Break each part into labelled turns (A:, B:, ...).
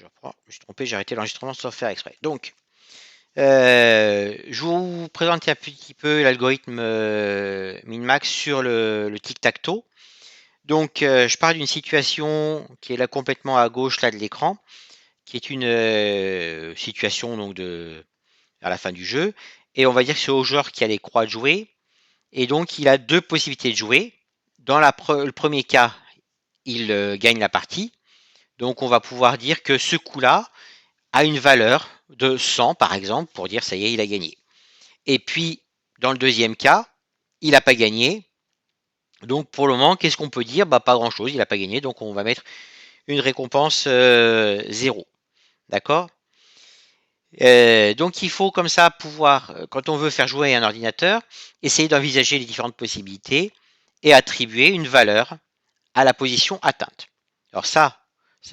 A: je reprends, je me suis trompé, j'ai arrêté l'enregistrement sans faire exprès. Donc, je vous présente un petit peu l'algorithme Minmax sur le tic-tac-toe. Donc, je pars d'une situation qui est là complètement à gauche là de l'écran, qui est une situation donc à la fin du jeu. Et on va dire que c'est au joueur qui a les croix de jouer. Et donc, il a deux possibilités de jouer. Dans le premier cas, il gagne la partie. Donc, on va pouvoir dire que ce coup-là a une valeur de 100, par exemple, pour dire ça y est, il a gagné. Et puis, dans le deuxième cas, il n'a pas gagné. Donc, pour le moment, qu'est-ce qu'on peut dire? Bah, pas grand-chose, il n'a pas gagné. Donc, on va mettre une récompense 0. D'accord? Donc, il faut comme ça pouvoir, quand on veut faire jouer un ordinateur, essayer d'envisager les différentes possibilités et attribuer une valeur à la position atteinte. Alors ça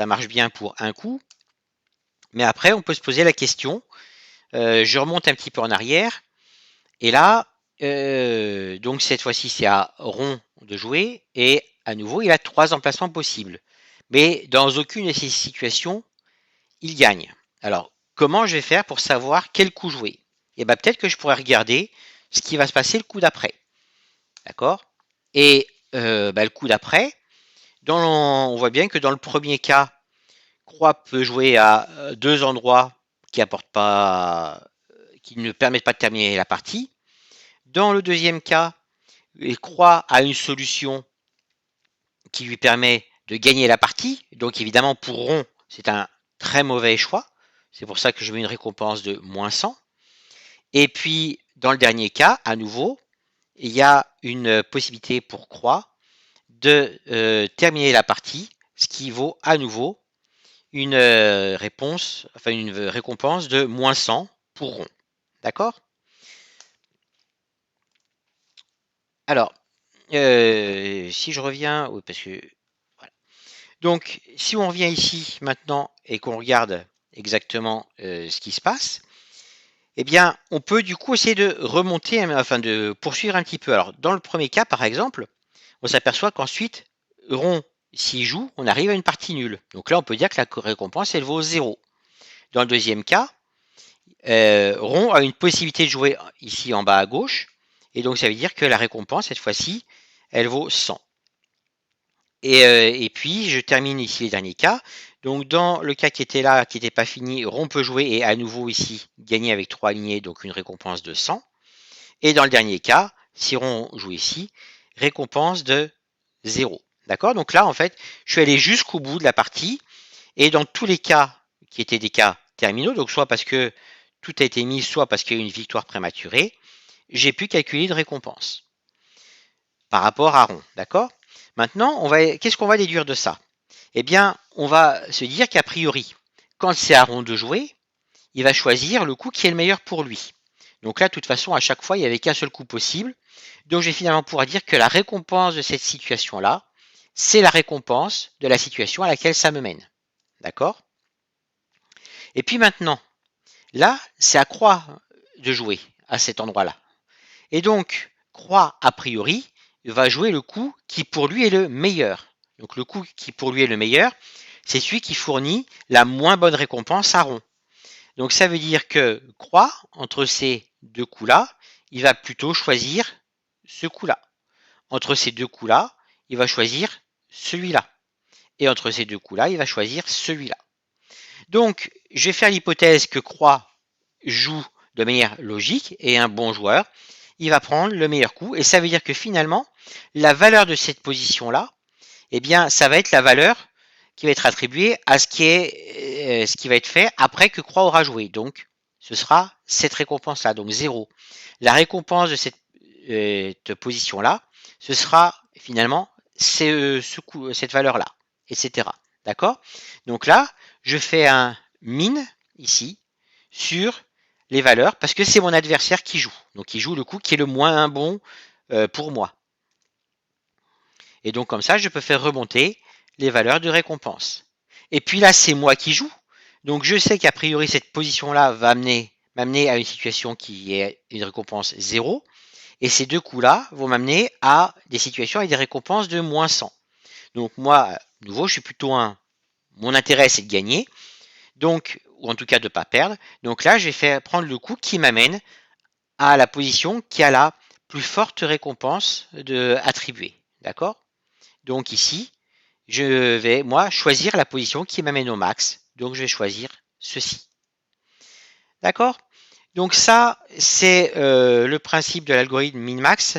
A: marche bien pour un coup, mais après, on peut se poser la question, je remonte un petit peu en arrière, et là, donc cette fois-ci, c'est à rond de jouer, et à nouveau, il a 3 emplacements possibles. Mais dans aucune de ces situations, il gagne. Alors, comment je vais faire pour savoir quel coup jouer? Et bien, peut-être que je pourrais regarder ce qui va se passer le coup d'après. D'accord? Et le coup d'après, on voit bien que dans le premier cas, Croix peut jouer à deux endroits qui apportent pas, qui ne permettent pas de terminer la partie. Dans le deuxième cas, Croix a une solution qui lui permet de gagner la partie. Donc évidemment, pour Rond, c'est un très mauvais choix. C'est pour ça que je mets une récompense de moins 100. Et puis, dans le dernier cas, à nouveau, il y a une possibilité pour Croix de terminer la partie, ce qui vaut à nouveau une une récompense de moins 100 pour Rond. D'accord? Alors, si je reviens, oui, parce que voilà. Donc, si on revient ici maintenant et qu'on regarde exactement ce qui se passe, eh bien, on peut du coup essayer de remonter, enfin de poursuivre un petit peu. Alors, dans le premier cas, par exemple, on s'aperçoit qu'ensuite, Rond, s'il joue, on arrive à une partie nulle. Donc là, on peut dire que la récompense, elle vaut 0. Dans le deuxième cas, Rond a une possibilité de jouer ici en bas à gauche. Et donc, ça veut dire que la récompense, cette fois-ci, elle vaut 100. Et puis, je termine ici les derniers cas. Donc, dans le cas qui était là, qui n'était pas fini, Rond peut jouer et à nouveau ici, gagner avec 3 lignées, donc une récompense de 100. Et dans le dernier cas, si Rond joue ici, récompense de 0. D'accord? Donc là, en fait, je suis allé jusqu'au bout de la partie. Et dans tous les cas qui étaient des cas terminaux, donc soit parce que tout a été mis, soit parce qu'il y a eu une victoire prématurée, j'ai pu calculer de récompense par rapport à Rond. D'accord? Maintenant, qu'est-ce qu'on va déduire de ça? Eh bien, on va se dire qu'a priori, quand c'est à Rond de jouer, il va choisir le coup qui est le meilleur pour lui. Donc là, de toute façon, à chaque fois, il n'y avait qu'un seul coup possible. Donc, je vais finalement pouvoir dire que la récompense de cette situation-là, c'est la récompense de la situation à laquelle ça me mène. D'accord? Et puis maintenant, là, c'est à Croix de jouer à cet endroit-là. Et donc, Croix, a priori, va jouer le coup qui pour lui est le meilleur. Donc le coup qui pour lui est le meilleur, c'est celui qui fournit la moins bonne récompense à Rond. Donc ça veut dire que Croix, entre ces deux coups-là, il va plutôt choisir ce coup-là. Entre ces deux coups-là, il va choisir celui-là. Et entre ces deux coups-là, il va choisir celui-là. Donc, je vais faire l'hypothèse que Croix joue de manière logique et un bon joueur, il va prendre le meilleur coup. Et ça veut dire que finalement, la valeur de cette position-là, eh bien, ça va être la valeur qui va être attribuée à ce qui va être fait après que Croix aura joué. Donc, ce sera cette récompense-là, donc 0. La récompense de cette position-là, ce sera finalement cette valeur-là, etc. D'accord? Donc là, je fais un min ici sur les valeurs parce que c'est mon adversaire qui joue. Donc il joue le coup qui est le moins bon pour moi. Et donc comme ça, je peux faire remonter les valeurs de récompense. Et puis là, c'est moi qui joue. Donc je sais qu'a priori, cette position-là va m'amener à une situation qui est une récompense 0. Et ces deux coups-là vont m'amener à des situations avec des récompenses de moins 100. Donc moi, à nouveau, je suis plutôt mon intérêt, c'est de gagner. Donc, ou en tout cas de ne pas perdre. Donc là, je vais faire prendre le coup qui m'amène à la position qui a la plus forte récompense attribuée. D'accord? Donc ici, je vais, moi, choisir la position qui m'amène au max. Donc je vais choisir ceci. D'accord? Donc ça, c'est le principe de l'algorithme min-max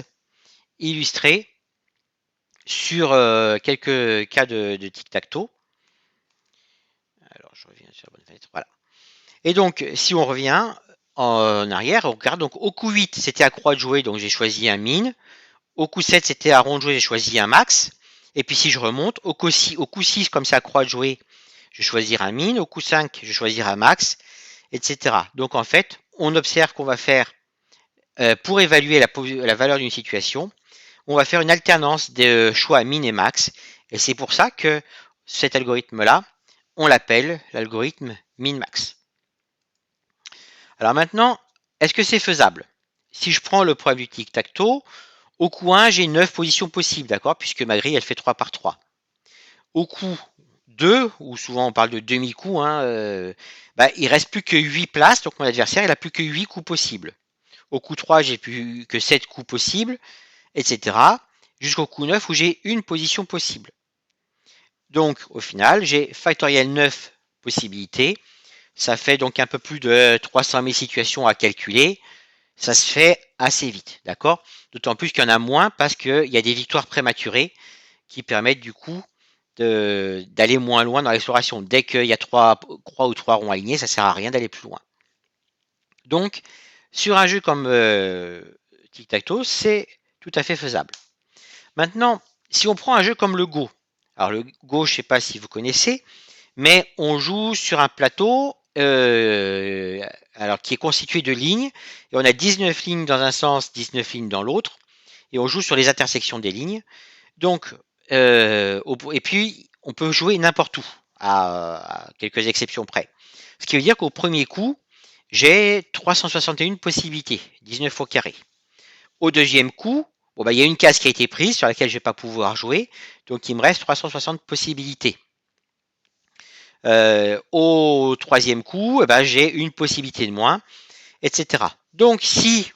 A: illustré sur quelques cas de tic-tac-toe. Alors, je reviens sur la bonne fenêtre. Voilà. Et donc, si on revient en arrière, on regarde. Donc, au coup 8, c'était à croix de jouer, donc j'ai choisi un min. Au coup 7, c'était à rond de jouer, j'ai choisi un max. Et puis, si je remonte, au coup 6, comme c'est à croix de jouer, je vais choisir un min. Au coup 5, je vais choisir un max, etc. Donc, en fait, on observe qu'on va faire, pour évaluer la valeur d'une situation, on va faire une alternance de choix min et max. Et c'est pour ça que cet algorithme-là, on l'appelle l'algorithme min-max. Alors maintenant, est-ce que c'est faisable? Si je prends le problème du tic-tac-toe, au coup 1, j'ai 9 positions possibles, d'accord? Puisque ma grille, elle fait 3 par 3. Au coup 2, ou souvent on parle de demi-coup, il reste plus que 8 places, donc mon adversaire, il n'a plus que 8 coups possibles. Au coup 3, j'ai plus que 7 coups possibles, etc. Jusqu'au coup 9 où j'ai une position possible. Donc, au final, j'ai factoriel 9 possibilités. Ça fait donc un peu plus de 300 000 situations à calculer. Ça se fait assez vite, d'accord? D'autant plus qu'il y en a moins parce qu'il y a des victoires prématurées qui permettent du coup d'aller moins loin dans l'exploration. Dès qu'il y a 3 croix ou 3 ronds alignés, ça ne sert à rien d'aller plus loin. Donc, sur un jeu comme Tic-Tac-Toe, c'est tout à fait faisable. Maintenant, si on prend un jeu comme le Go, alors le Go, je ne sais pas si vous connaissez, mais on joue sur un plateau alors qui est constitué de lignes, et on a 19 lignes dans un sens, 19 lignes dans l'autre, et on joue sur les intersections des lignes. Donc, et puis, on peut jouer n'importe où, à quelques exceptions près. Ce qui veut dire qu'au premier coup, j'ai 361 possibilités, 19 au carré. Au deuxième coup, il y a une case qui a été prise sur laquelle je ne vais pas pouvoir jouer, donc il me reste 360 possibilités. Au troisième coup, j'ai une possibilité de moins, etc. Donc si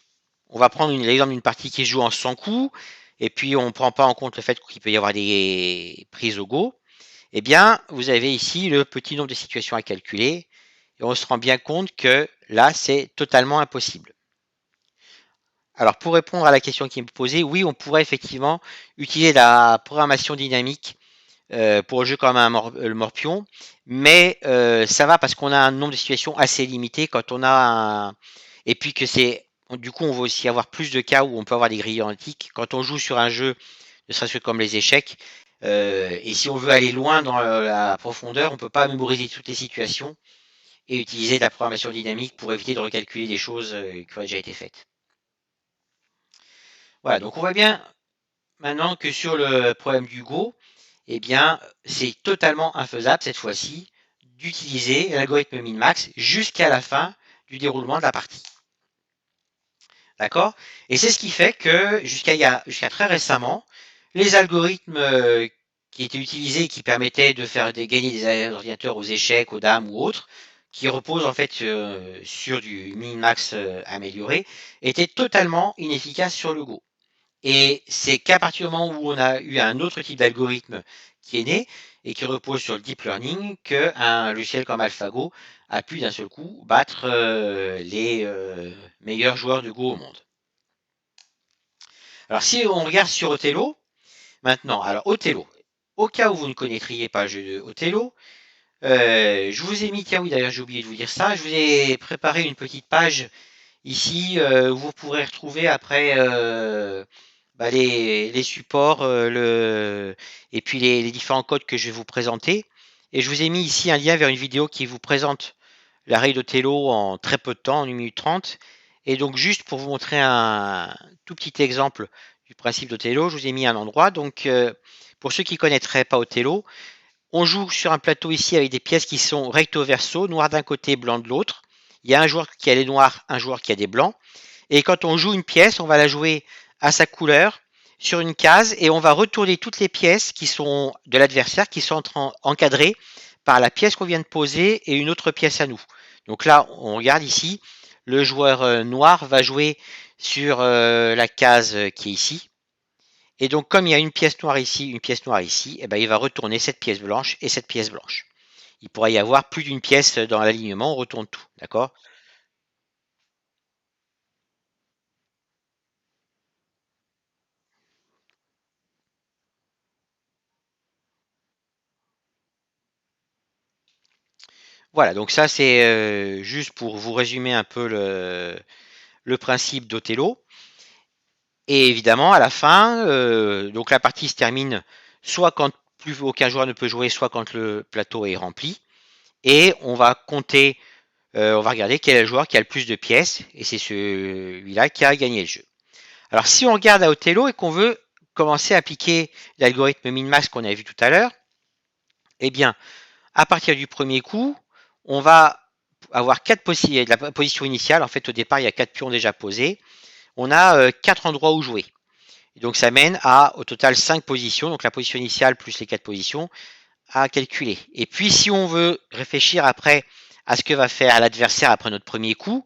A: on va prendre l'exemple d'une partie qui se joue en 100 coups, et puis on ne prend pas en compte le fait qu'il peut y avoir des prises au go, eh bien vous avez ici le petit nombre de situations à calculer, et on se rend bien compte que là c'est totalement impossible. Alors pour répondre à la question qui me posée, oui, on pourrait effectivement utiliser la programmation dynamique pour le jeu comme le Morpion, mais ça va parce qu'on a un nombre de situations assez limité quand on a un... Et puis que c'est... Du coup, on va aussi avoir plus de cas où on peut avoir des grilles antiques. Quand on joue sur un jeu, ne serait-ce que comme les échecs, et si on veut aller loin dans la profondeur, on ne peut pas mémoriser toutes les situations et utiliser de la programmation dynamique pour éviter de recalculer des choses qui ont déjà été faites. Voilà, donc on voit bien maintenant que sur le problème du Go, eh bien, c'est totalement infaisable cette fois-ci d'utiliser l'algorithme min-max jusqu'à la fin du déroulement de la partie. D'accord? Et c'est ce qui fait que jusqu'à très récemment, les algorithmes qui étaient utilisés, qui permettaient de faire gagner des ordinateurs aux échecs, aux dames ou autres, qui reposent en fait sur du min-max amélioré, étaient totalement inefficaces sur le Go. Et c'est qu'à partir du moment où on a eu un autre type d'algorithme qui est né et qui repose sur le deep learning qu'un logiciel comme AlphaGo a pu d'un seul coup battre les meilleurs joueurs de Go au monde. Alors si on regarde sur Othello, maintenant, alors Othello, au cas où vous ne connaîtriez pas le jeu de Othello, je vous ai mis, tiens oui d'ailleurs j'ai oublié de vous dire ça, je vous ai préparé une petite page ici où vous pourrez retrouver après les supports et puis les différents codes que je vais vous présenter. Et je vous ai mis ici un lien vers une vidéo qui vous présente la règle d'Othello en très peu de temps, en 1 minute 30. Et donc juste pour vous montrer un tout petit exemple du principe d'Othello, je vous ai mis un endroit. Donc pour ceux qui ne connaîtraient pas Othello, on joue sur un plateau ici avec des pièces qui sont recto verso, noir d'un côté, blanc de l'autre. Il y a un joueur qui a les noirs, un joueur qui a des blancs. Et quand on joue une pièce, on va la jouer à sa couleur sur une case et on va retourner toutes les pièces qui sont de l'adversaire qui sont encadrées par la pièce qu'on vient de poser et une autre pièce à nous. Donc là, on regarde ici, le joueur noir va jouer sur la case qui est ici. Et donc, comme il y a une pièce noire ici, une pièce noire ici, eh ben, il va retourner cette pièce blanche et cette pièce blanche. Il pourrait y avoir plus d'une pièce dans l'alignement, on retourne tout, d'accord? Voilà, donc ça c'est juste pour vous résumer un peu le principe d'Othello. Et évidemment, à la fin, donc la partie se termine soit quand plus aucun joueur ne peut jouer, soit quand le plateau est rempli. Et on va compter, on va regarder quel est le joueur qui a le plus de pièces, et c'est celui-là qui a gagné le jeu. Alors si on regarde à Othello et qu'on veut commencer à appliquer l'algorithme min-max qu'on a vu tout à l'heure, eh bien, à partir du premier coup, on va avoir quatre possibilités. La position initiale, en fait, au départ, il y a quatre pions déjà posés. On a quatre endroits où jouer. Et donc, ça mène à, au total, 5 positions. Donc, la position initiale plus les quatre positions à calculer. Et puis, si on veut réfléchir après à ce que va faire l'adversaire après notre premier coup,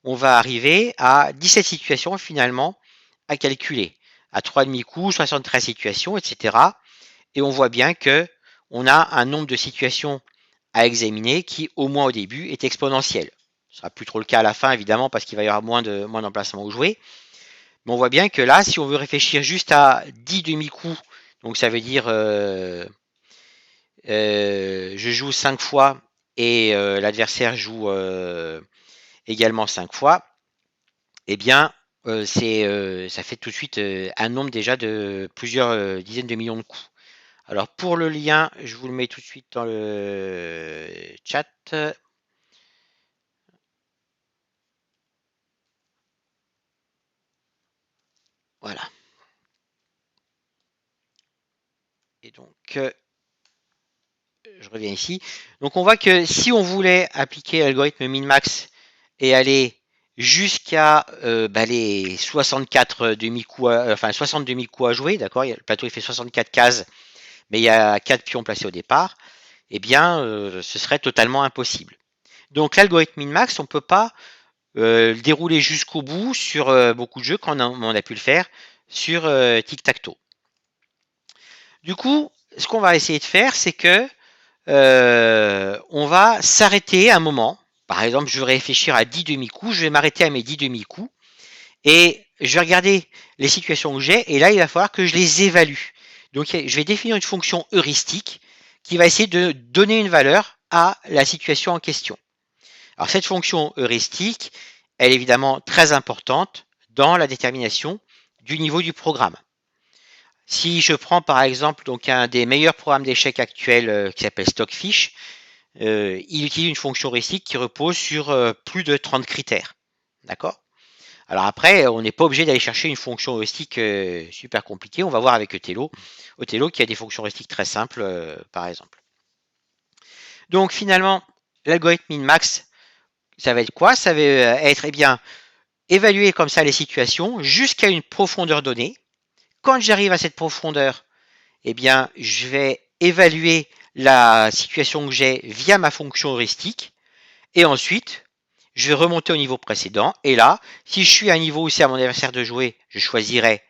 A: on va arriver à 17 situations finalement à calculer. À 3 demi-coups, 73 situations, etc. Et on voit bien que on a un nombre de situations à examiner qui, au moins au début, est exponentiel. Ce sera plus trop le cas à la fin, évidemment, parce qu'il va y avoir moins d'emplacements où jouer. Mais on voit bien que là, si on veut réfléchir juste à 10 demi-coups, donc ça veut dire je joue 5 fois et l'adversaire joue également 5 fois, eh bien, ça fait tout de suite un nombre déjà de plusieurs dizaines de millions de coups. Alors pour le lien, je vous le mets tout de suite dans le chat. Voilà. Et donc, je reviens ici. Donc on voit que si on voulait appliquer l'algorithme min-max et aller jusqu'à les 64 demi-coups, enfin 60 demi-coups à jouer, d'accord, le plateau il fait 64 cases, mais il y a 4 pions placés au départ, eh bien ce serait totalement impossible. Donc l'algorithme min-max, on ne peut pas le dérouler jusqu'au bout sur beaucoup de jeux quand on a pu le faire sur Tic-Tac-Toe. Du coup, ce qu'on va essayer de faire, c'est que on va s'arrêter un moment. Par exemple, je vais réfléchir à 10 demi-coups, je vais m'arrêter à mes 10 demi-coups et je vais regarder les situations que j'ai et là, il va falloir que je les évalue. Donc, je vais définir une fonction heuristique qui va essayer de donner une valeur à la situation en question. Alors, cette fonction heuristique, elle est évidemment très importante dans la détermination du niveau du programme. Si je prends par exemple donc un des meilleurs programmes d'échecs actuels qui s'appelle Stockfish, il utilise une fonction heuristique qui repose sur plus de 30 critères. D'accord? Alors après, on n'est pas obligé d'aller chercher une fonction heuristique super compliquée. On va voir avec Othello. Othello qui a des fonctions heuristiques très simples, par exemple. Donc finalement, l'algorithme min-max, ça va être quoi? Ça va être eh bien évaluer comme ça les situations jusqu'à une profondeur donnée. Quand j'arrive à cette profondeur, eh bien, je vais évaluer la situation que j'ai via ma fonction heuristique. Et ensuite, je vais remonter au niveau précédent. Et là, si je suis à un niveau où c'est à mon adversaire de jouer, je choisirai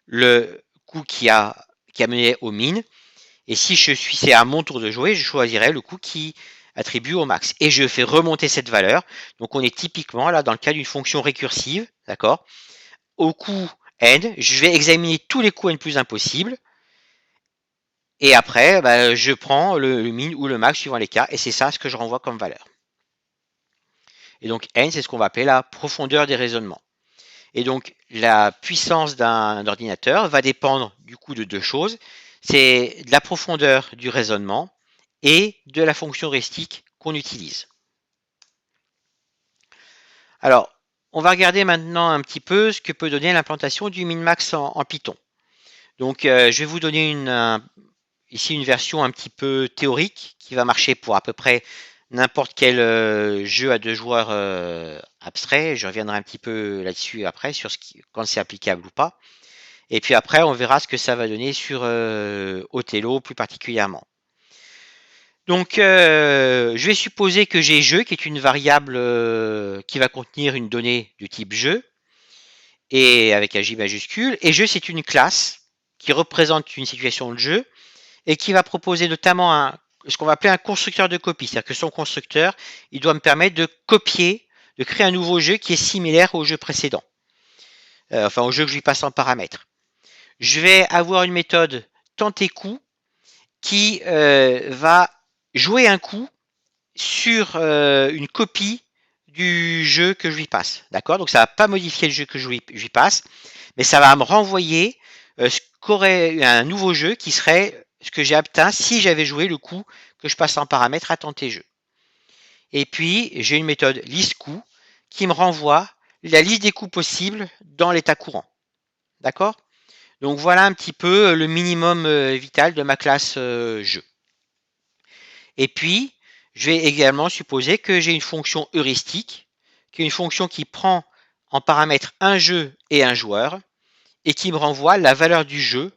A: le coup qui a mené au min. Et si c'est à mon tour de jouer, je choisirai le coup qui attribue au max. Et je fais remonter cette valeur. Donc on est typiquement là dans le cas d'une fonction récursive, d'accord? Au coup n, je vais examiner tous les coups n plus 1 possibles. Et après, bah, je prends le min ou le max suivant les cas. Et c'est ça ce que je renvoie comme valeur. Et donc n, c'est ce qu'on va appeler la profondeur des raisonnements. Et donc la puissance d'un ordinateur va dépendre du coup de deux choses. C'est de la profondeur du raisonnement et de la fonction heuristique qu'on utilise. Alors, on va regarder maintenant un petit peu ce que peut donner l'implantation du min-max en Python. Donc, je vais vous donner ici une version un petit peu théorique qui va marcher pour à peu près n'importe quel jeu à deux joueurs abstrait. Je reviendrai un petit peu là-dessus après, sur quand c'est applicable ou pas. Et puis après, on verra ce que ça va donner sur Othello plus particulièrement. Donc, je vais supposer que j'ai jeu, qui est une variable qui va contenir une donnée du type jeu, et avec un J majuscule. Et jeu, c'est une classe qui représente une situation de jeu et qui va proposer notamment ce qu'on va appeler un constructeur de copie. C'est-à-dire que son constructeur, il doit me permettre de copier, de créer un nouveau jeu qui est similaire au jeu précédent. Enfin, au jeu que je lui passe en paramètre. Je vais avoir une méthode temps-et-coup qui va jouer un coup sur une copie du jeu que je lui passe. D'accord? Donc ça va pas modifier le jeu que je lui passe, mais ça va me renvoyer ce qu'aurait un nouveau jeu qui serait ce que j'ai obtenu si j'avais joué le coup que je passe en paramètre à tenter jeu. Et puis j'ai une méthode liste coup qui me renvoie la liste des coups possibles dans l'état courant. D'accord? Donc voilà un petit peu le minimum vital de ma classe jeu. Et puis, je vais également supposer que j'ai une fonction heuristique, qui est une fonction qui prend en paramètre un jeu et un joueur, et qui me renvoie la valeur du jeu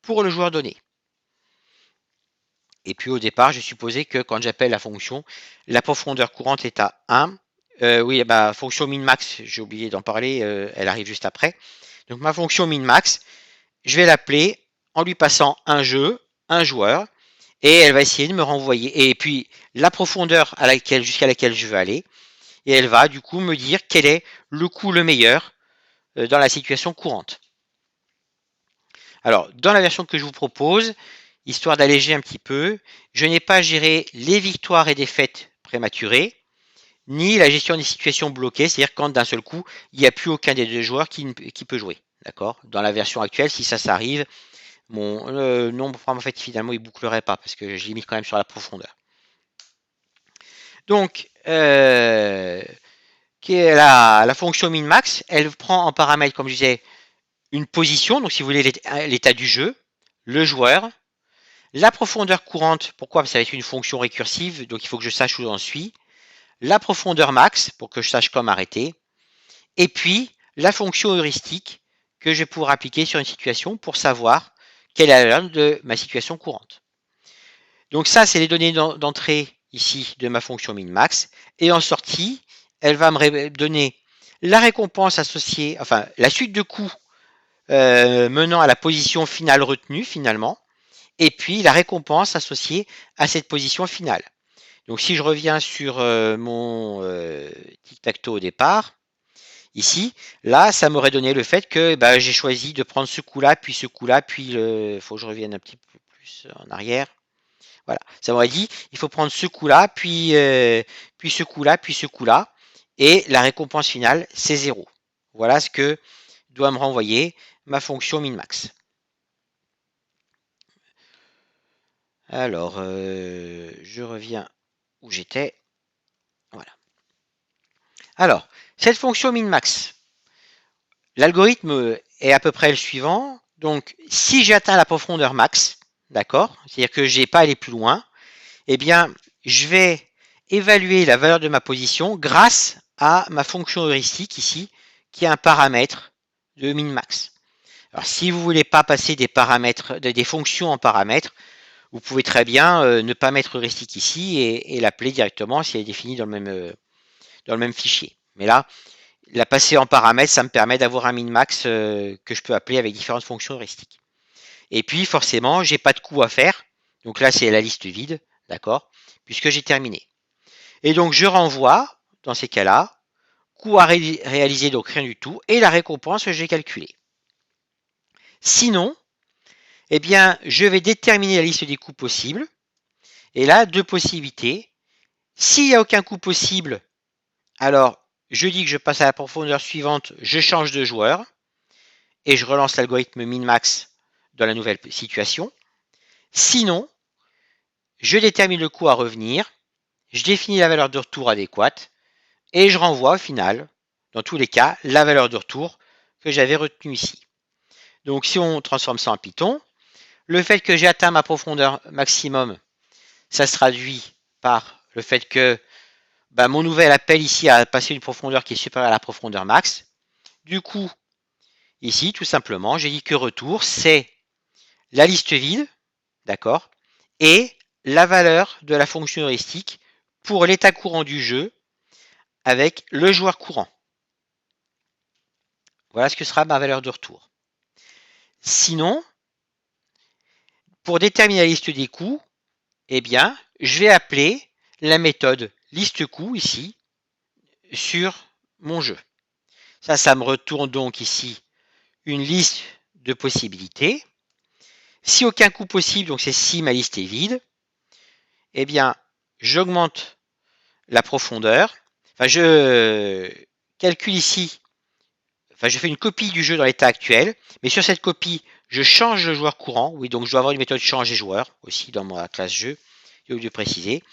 A: pour le joueur donné. Et puis au départ, j'ai supposé que quand j'appelle la fonction, la profondeur courante est à 1. Oui, ma fonction min-max, j'ai oublié d'en parler, elle arrive juste après. Donc ma fonction min-max, je vais l'appeler en lui passant un jeu, un joueur, et elle va essayer de me renvoyer. Et puis la profondeur jusqu'à laquelle je veux aller, et elle va du coup me dire quel est le coup le meilleur dans la situation courante. Alors, dans la version que je vous propose, histoire d'alléger un petit peu, je n'ai pas géré les victoires et défaites prématurées, ni la gestion des situations bloquées, c'est-à-dire quand d'un seul coup, il n'y a plus aucun des deux joueurs qui peut jouer. D'accord? Dans la version actuelle, si ça s'arrive, mon nombre, en fait, finalement, il bouclerait pas parce que je limite quand même sur la profondeur. Donc, qui est la fonction min-max, elle prend en paramètre, comme je disais, une position, donc si vous voulez l'état du jeu, le joueur, la profondeur courante, pourquoi? Parce que ça va être une fonction récursive, donc il faut que je sache où j'en suis, la profondeur max, pour que je sache quand m'arrêter, et puis la fonction heuristique que je vais pouvoir appliquer sur une situation pour savoir quelle est la valeur de ma situation courante. Donc ça, c'est les données d'entrée ici de ma fonction min-max, et en sortie, elle va me donner la récompense associée, enfin la suite de coups menant à la position finale retenue finalement, et puis la récompense associée à cette position finale. Donc si je reviens sur mon tic-tac-toe au départ, ici, là, ça m'aurait donné le fait que j'ai choisi de prendre ce coup-là, puis ce coup-là, puis il faut que je revienne un petit peu plus en arrière. Voilà, ça m'aurait dit, il faut prendre ce coup-là, puis ce coup-là, puis ce coup-là, et la récompense finale, c'est 0. Voilà ce que doit me renvoyer ma fonction min-max. Alors, je reviens où j'étais. Voilà. Alors, cette fonction min-max, l'algorithme est à peu près le suivant. Donc, si j'atteins la profondeur max, d'accord, c'est-à-dire que je n'ai pas allé plus loin, eh bien, je vais évaluer la valeur de ma position grâce à ma fonction heuristique ici, qui est un paramètre de min-max. Alors, si vous ne voulez pas passer des paramètres, des fonctions en paramètres, vous pouvez très bien ne pas mettre heuristique ici et l'appeler directement si elle est définie dans le même fichier. Mais là, la passer en paramètres, ça me permet d'avoir un min-max que je peux appeler avec différentes fonctions heuristiques. Et puis, forcément, j'ai pas de coup à faire. Donc là, c'est la liste vide, d'accord, puisque j'ai terminé. Et donc, je renvoie, dans ces cas-là, coup à réaliser, donc rien du tout, et la récompense que j'ai calculée. Sinon, eh bien, je vais déterminer la liste des coups possibles. Et là, deux possibilités. S'il n'y a aucun coup possible, alors je dis que je passe à la profondeur suivante, je change de joueur, et je relance l'algorithme min-max dans la nouvelle situation. Sinon, je détermine le coup à revenir, je définis la valeur de retour adéquate, et je renvoie au final, dans tous les cas, la valeur de retour que j'avais retenue ici. Donc si on transforme ça en Python, le fait que j'ai atteint ma profondeur maximum, ça se traduit par le fait que mon nouvel appel ici a passé une profondeur qui est supérieure à la profondeur max. Du coup, ici, tout simplement, j'ai dit que retour, c'est la liste vide, d'accord, et la valeur de la fonction heuristique pour l'état courant du jeu avec le joueur courant. Voilà ce que sera ma valeur de retour. Sinon, pour déterminer la liste des coups, eh bien, je vais appeler la méthode liste coups ici sur mon jeu. Ça me retourne donc ici une liste de possibilités. Si aucun coup possible, donc c'est si ma liste est vide, eh bien, j'augmente la profondeur. Enfin, je calcule ici, enfin, je fais une copie du jeu dans l'état actuel, mais sur cette copie, je change le joueur courant. Oui, donc je dois avoir une méthode changer joueur aussi dans ma classe jeu, j'ai oublié de préciser.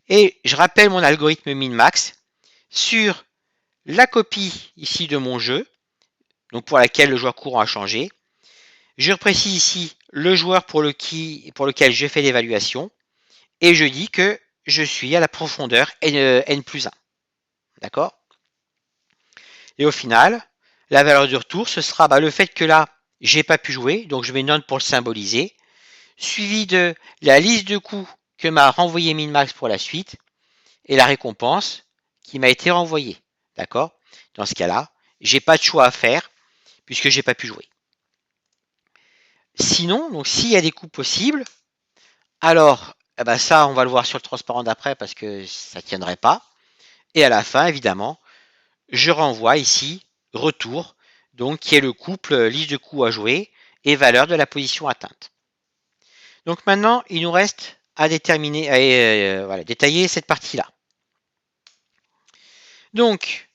A: Et je rappelle mon algorithme min-max sur la copie ici de mon jeu, donc pour laquelle le joueur courant a changé. Je reprécise ici le joueur pour lequel je fais l'évaluation et je dis que je suis à la profondeur n plus 1. D'accord? Et au final, la valeur du retour, ce sera le fait que là, j'ai pas pu jouer, donc je mets none pour le symboliser, suivi de la liste de coups que m'a renvoyé min-max pour la suite et la récompense qui m'a été renvoyée. D'accord? Dans ce cas-là, j'ai pas de choix à faire puisque j'ai pas pu jouer. Sinon, donc s'il y a des coups possibles, alors ça, on va le voir sur le transparent d'après parce que ça tiendrait pas. Et à la fin, évidemment, je renvoie ici retour, donc qui est le couple liste de coups à jouer et valeur de la position atteinte. Donc maintenant, il nous reste à déterminer, à détailler cette partie-là. Donc,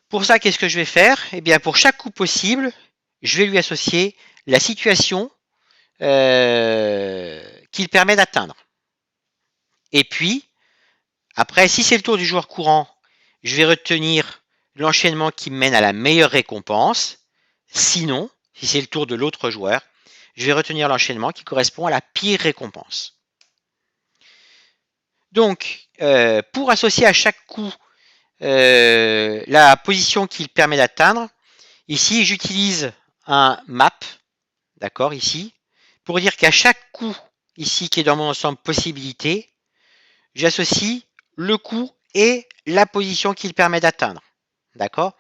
A: pour ça, qu'est-ce que je vais faire? Eh bien, pour chaque coup possible, je vais lui associer la situation qu'il permet d'atteindre. Et puis, après, si c'est le tour du joueur courant, je vais retenir l'enchaînement qui mène à la meilleure récompense. Sinon, si c'est le tour de l'autre joueur, je vais retenir l'enchaînement qui correspond à la pire récompense. Donc, pour associer à chaque coup la position qu'il permet d'atteindre, ici, j'utilise un map, d'accord, ici, pour dire qu'à chaque coup, ici, qui est dans mon ensemble possibilité, j'associe le coup et la position qu'il permet d'atteindre. D'accord?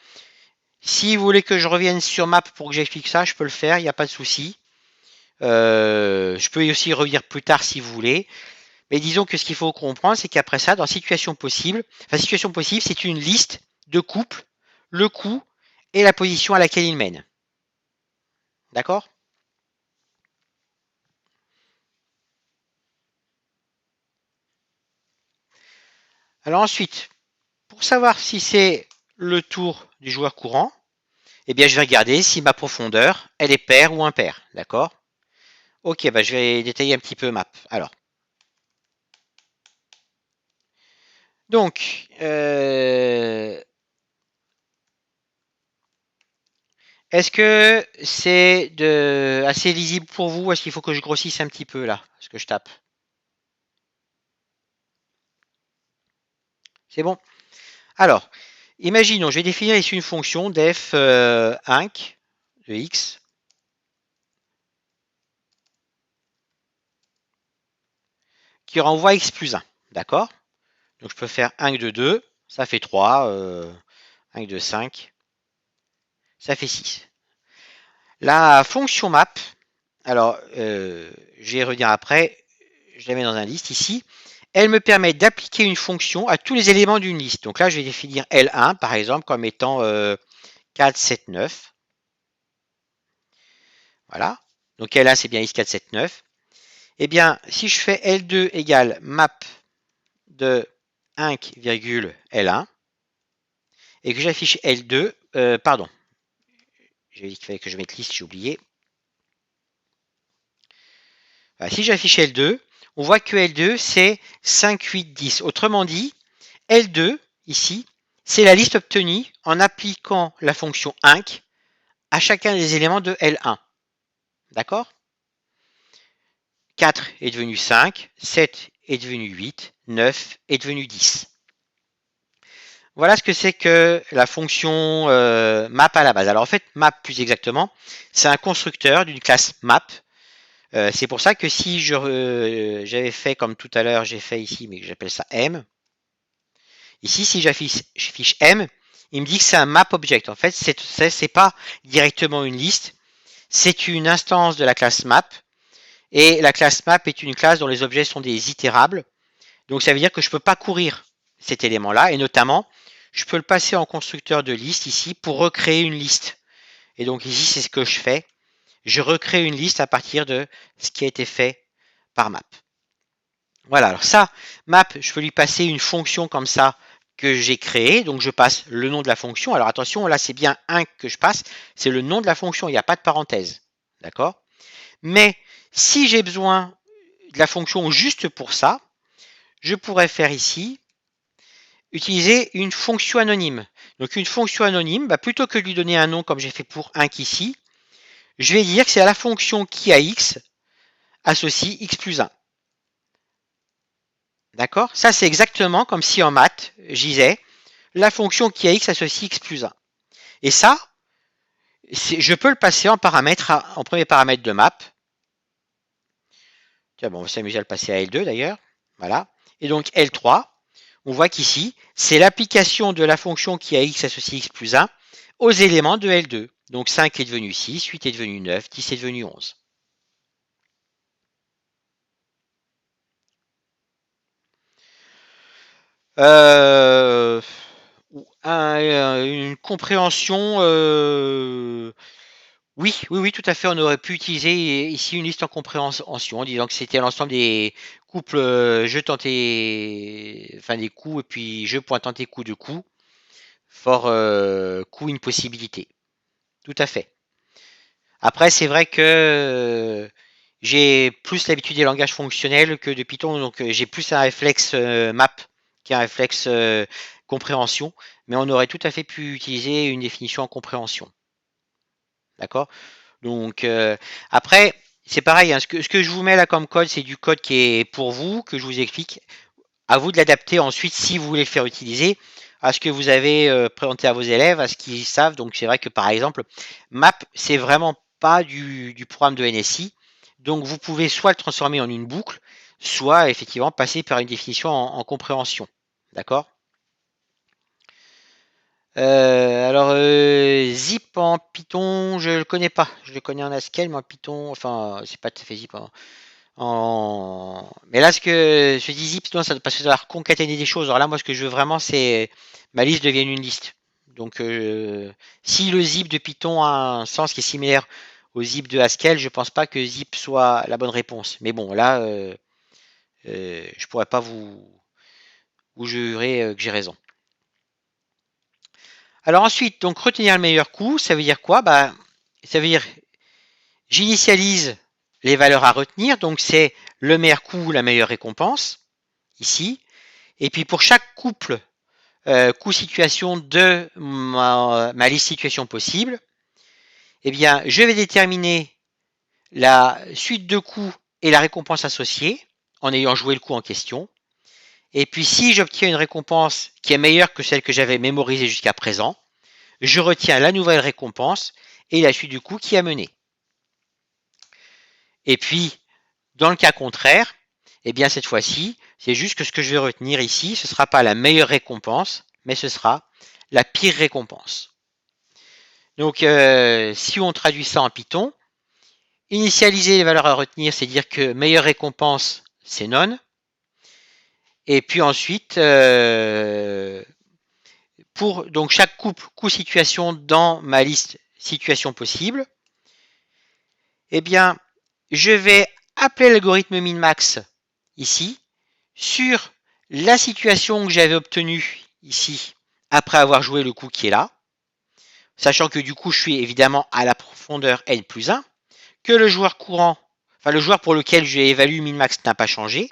A: Si vous voulez que je revienne sur map pour que j'explique ça, je peux le faire, il n'y a pas de souci. Je peux aussi revenir plus tard si vous voulez. Mais disons que ce qu'il faut comprendre, c'est qu'après ça, dans situation possible, c'est une liste de couples, le coup et la position à laquelle il mène. D'accord? Alors ensuite, pour savoir si c'est le tour du joueur courant, eh bien je vais regarder si ma profondeur, elle est paire ou impaire. D'accord? Ok, je vais détailler un petit peu map. Alors, donc, est-ce que c'est assez lisible pour vous? Est-ce qu'il faut que je grossisse un petit peu là, ce que je tape? C'est bon? Alors, imaginons, je vais définir ici une fonction def inc de x qui renvoie x plus 1. D'accord? Donc je peux faire inc de 2, ça fait 3, inc de 5, ça fait 6. La fonction map, alors je vais y revenir après, je la mets dans un liste ici. Elle me permet d'appliquer une fonction à tous les éléments d'une liste. Donc là, je vais définir L1, par exemple, comme étant 4, 7, 9. Voilà. Donc L1, c'est bien x4, 7, 9. Eh bien, si je fais L2 égale map de inc, L1, et que j'affiche L2, pardon, j'ai dit qu'il fallait que je mette liste, j'ai oublié. Voilà, si j'affiche L2, on voit que L2, c'est 5, 8, 10. Autrement dit, L2, ici, c'est la liste obtenue en appliquant la fonction inc à chacun des éléments de L1. D'accord? 4 est devenu 5, 7 est devenu 8, 9 est devenu 10. Voilà ce que c'est que la fonction map à la base. Alors en fait, map plus exactement, c'est un constructeur d'une classe map C'est pour ça que si j'avais fait comme tout à l'heure, j'ai fait ici, mais j'appelle ça M. Ici, si j'affiche M, il me dit que c'est un map object. En fait, c'est pas directement une liste, c'est une instance de la classe map. Et la classe map est une classe dont les objets sont des itérables. Donc ça veut dire que je ne peux pas courir cet élément-là. Et notamment, je peux le passer en constructeur de liste ici pour recréer une liste. Et donc ici, c'est ce que je fais. Je recrée une liste à partir de ce qui a été fait par map. Voilà, alors ça, map, je peux lui passer une fonction comme ça que j'ai créée. Donc je passe le nom de la fonction. Alors attention, là c'est bien un que je passe. C'est le nom de la fonction, il n'y a pas de parenthèse. D'accord? Mais si j'ai besoin de la fonction juste pour ça, je pourrais faire ici, utiliser une fonction anonyme. Donc une fonction anonyme, plutôt que de lui donner un nom comme j'ai fait pour inc ici, je vais dire que c'est à la fonction qui a x associe x plus 1. D'accord? Ça, c'est exactement comme si en maths, je disais la fonction qui a x associe x plus 1. Et ça, je peux le passer en paramètre, en premier paramètre de map. Tiens, bon, on va s'amuser à le passer à L2 d'ailleurs. Voilà. Et donc L3, on voit qu'ici, c'est l'application de la fonction qui a x associe x plus 1 aux éléments de L2. Donc 5 est devenu 6, 8 est devenu 9, 10 est devenu 11. Une compréhension, oui, tout à fait. On aurait pu utiliser ici une liste en compréhension en disant que c'était l'ensemble des couples je tentais, enfin des coups et puis je point tenter coup de coup, for coup une possibilité. Tout à fait. Après, c'est vrai que j'ai plus l'habitude des langages fonctionnels que de Python, donc j'ai plus un réflexe map qu'un réflexe compréhension, mais on aurait tout à fait pu utiliser une définition en compréhension. D'accord? Donc après, c'est pareil, hein, ce que je vous mets là comme code, c'est du code qui est pour vous, que je vous explique. À vous de l'adapter ensuite si vous voulez le faire utiliser à ce que vous avez présenté à vos élèves, à ce qu'ils savent. Donc c'est vrai que par exemple, map, c'est vraiment pas du programme de NSI. Donc vous pouvez soit le transformer en une boucle, soit effectivement passer par une définition en compréhension. D'accord? Zip en Python, je le connais pas. Je le connais en Haskell, mais en Python, enfin, c'est pas tout à fait zip. Mais là, ce que je dis zip, ça parce que ça va concaténer des choses. Alors là, moi, ce que je veux vraiment, c'est ma liste devienne une liste. Donc, si le zip de Python a un sens qui est similaire au zip de Haskell, je pense pas que zip soit la bonne réponse. Mais bon, là, je pourrais pas vous jurer que j'ai raison. Alors ensuite, donc retenir le meilleur coût, ça veut dire quoi? Ça veut dire j'initialise les valeurs à retenir, donc c'est le meilleur coût, la meilleure récompense, ici. Et puis pour chaque couple coût situation de ma liste situation possible, eh bien je vais déterminer la suite de coûts et la récompense associée en ayant joué le coût en question. Et puis si j'obtiens une récompense qui est meilleure que celle que j'avais mémorisée jusqu'à présent, je retiens la nouvelle récompense et la suite du coût qui a mené. Et puis, dans le cas contraire, eh bien cette fois-ci, c'est juste que ce que je vais retenir ici, ce ne sera pas la meilleure récompense, mais ce sera la pire récompense. Donc, si on traduit ça en Python, initialiser les valeurs à retenir, c'est dire que meilleure récompense, c'est none. Et puis ensuite, pour donc chaque couple coût-situation dans ma liste situation possible, eh bien, je vais appeler l'algorithme min-max ici sur la situation que j'avais obtenue ici après avoir joué le coup qui est là, sachant que du coup je suis évidemment à la profondeur n plus 1, que le joueur courant, enfin le joueur pour lequel j'ai évalué min-max n'a pas changé,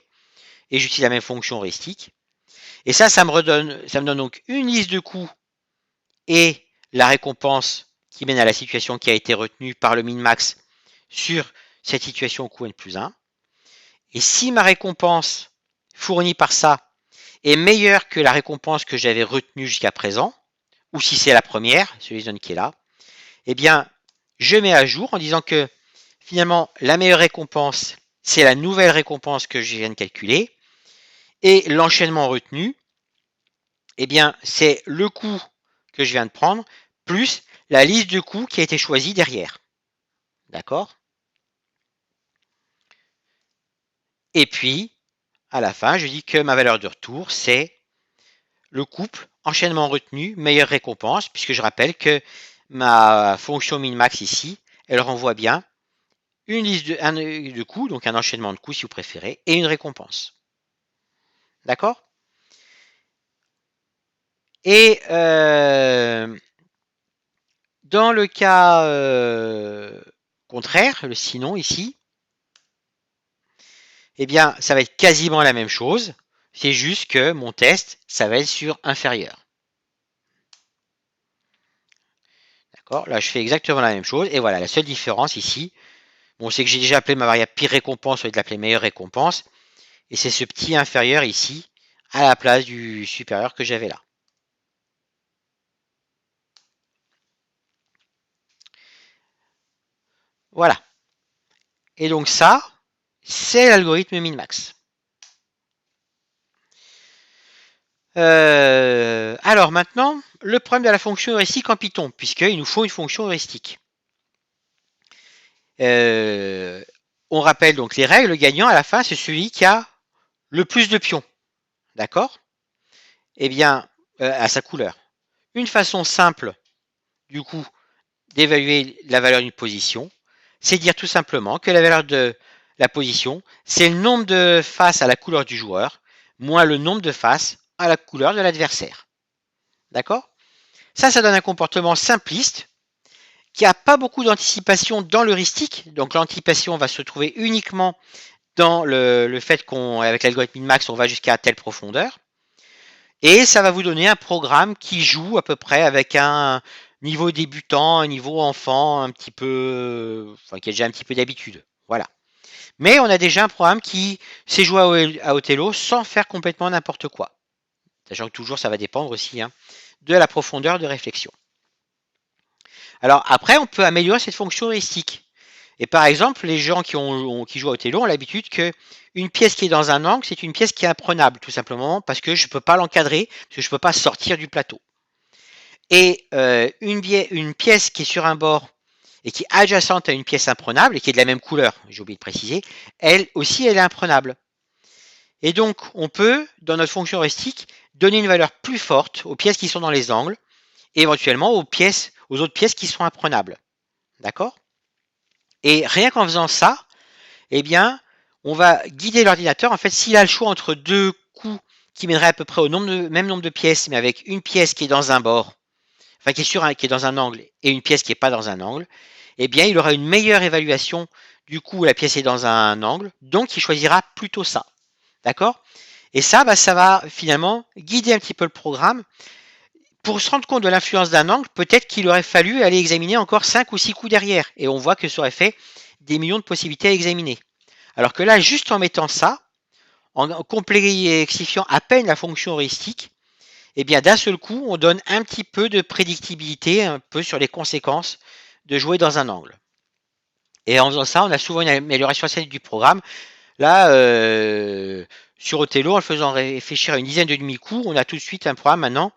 A: et j'utilise la même fonction heuristique. Et ça me donne donc une liste de coups et la récompense qui mène à la situation qui a été retenue par le min-max sur cette situation coût n plus 1. Et si ma récompense fournie par ça est meilleure que la récompense que j'avais retenue jusqu'à présent, ou si c'est la première, celui qui est là, eh bien, je mets à jour en disant que finalement, la meilleure récompense, c'est la nouvelle récompense que je viens de calculer. Et l'enchaînement retenu, eh bien, c'est le coût que je viens de prendre, plus la liste de coûts qui a été choisie derrière. D'accord? Et puis, à la fin, je dis que ma valeur de retour, c'est le couple enchaînement retenu, meilleure récompense, puisque je rappelle que ma fonction min-max ici, elle renvoie bien une liste de coûts, donc un enchaînement de coûts si vous préférez, et une récompense. D'accord? Et dans le cas contraire, le sinon ici, eh bien, ça va être quasiment la même chose. C'est juste que mon test, ça va être sur inférieur. D'accord? Là, je fais exactement la même chose. Et voilà, la seule différence ici, bon, c'est que j'ai déjà appelé ma variable pire récompense au lieu de l'appeler meilleure récompense. Et c'est ce petit inférieur ici, à la place du supérieur que j'avais là. Voilà. Et donc ça, c'est l'algorithme min-max. Alors maintenant, le problème de la fonction heuristique en Python, puisqu'il nous faut une fonction heuristique. On rappelle donc les règles. Le gagnant à la fin, c'est celui qui a le plus de pions. D'accord? Eh bien, à sa couleur. Une façon simple, du coup, d'évaluer la valeur d'une position, c'est dire tout simplement que la valeur de la position, c'est le nombre de faces à la couleur du joueur, moins le nombre de faces à la couleur de l'adversaire. D'accord? Ça donne un comportement simpliste qui n'a pas beaucoup d'anticipation dans l'heuristique. Donc l'anticipation va se trouver uniquement dans le fait qu'avec l'algorithme min-max, on va jusqu'à telle profondeur. Et ça va vous donner un programme qui joue à peu près avec un niveau débutant, un niveau enfant, un petit peu, enfin qui a déjà un petit peu d'habitude. Voilà. Mais on a déjà un programme qui sait jouer à Othello sans faire complètement n'importe quoi. Sachant que toujours ça va dépendre aussi de la profondeur de réflexion. Alors après, on peut améliorer cette fonction heuristique. Et par exemple, les gens qui jouent à Othello ont l'habitude que une pièce qui est dans un angle, c'est une pièce qui est imprenable, tout simplement parce que je ne peux pas l'encadrer, parce que je ne peux pas sortir du plateau. Et une pièce qui est sur un bord et qui est adjacente à une pièce imprenable et qui est de la même couleur, j'ai oublié de préciser, elle aussi, elle est imprenable. Et donc, on peut, dans notre fonction heuristique, donner une valeur plus forte aux pièces qui sont dans les angles et éventuellement aux autres pièces qui sont imprenables. D'accord? Et rien qu'en faisant ça, eh bien, on va guider l'ordinateur. En fait, s'il a le choix entre deux coups qui mèneraient à peu près au même nombre de pièces, mais avec une pièce qui est dans un bord, enfin qui est dans un angle, et une pièce qui n'est pas dans un angle, eh bien, il aura une meilleure évaluation du coup où la pièce est dans un angle, donc il choisira plutôt ça. D'accord? Et ça, ça va finalement guider un petit peu le programme. Pour se rendre compte de l'influence d'un angle, peut-être qu'il aurait fallu aller examiner encore 5 ou 6 coups derrière. Et on voit que ça aurait fait des millions de possibilités à examiner. Alors que là, juste en mettant ça, en complexifiant à peine la fonction heuristique, eh bien d'un seul coup, on donne un petit peu de prédictibilité, un peu sur les conséquences de jouer dans un angle. Et en faisant ça, on a souvent une amélioration assez du programme. Là, sur Othello, en le faisant réfléchir à une dizaine de demi-coups, on a tout de suite un programme maintenant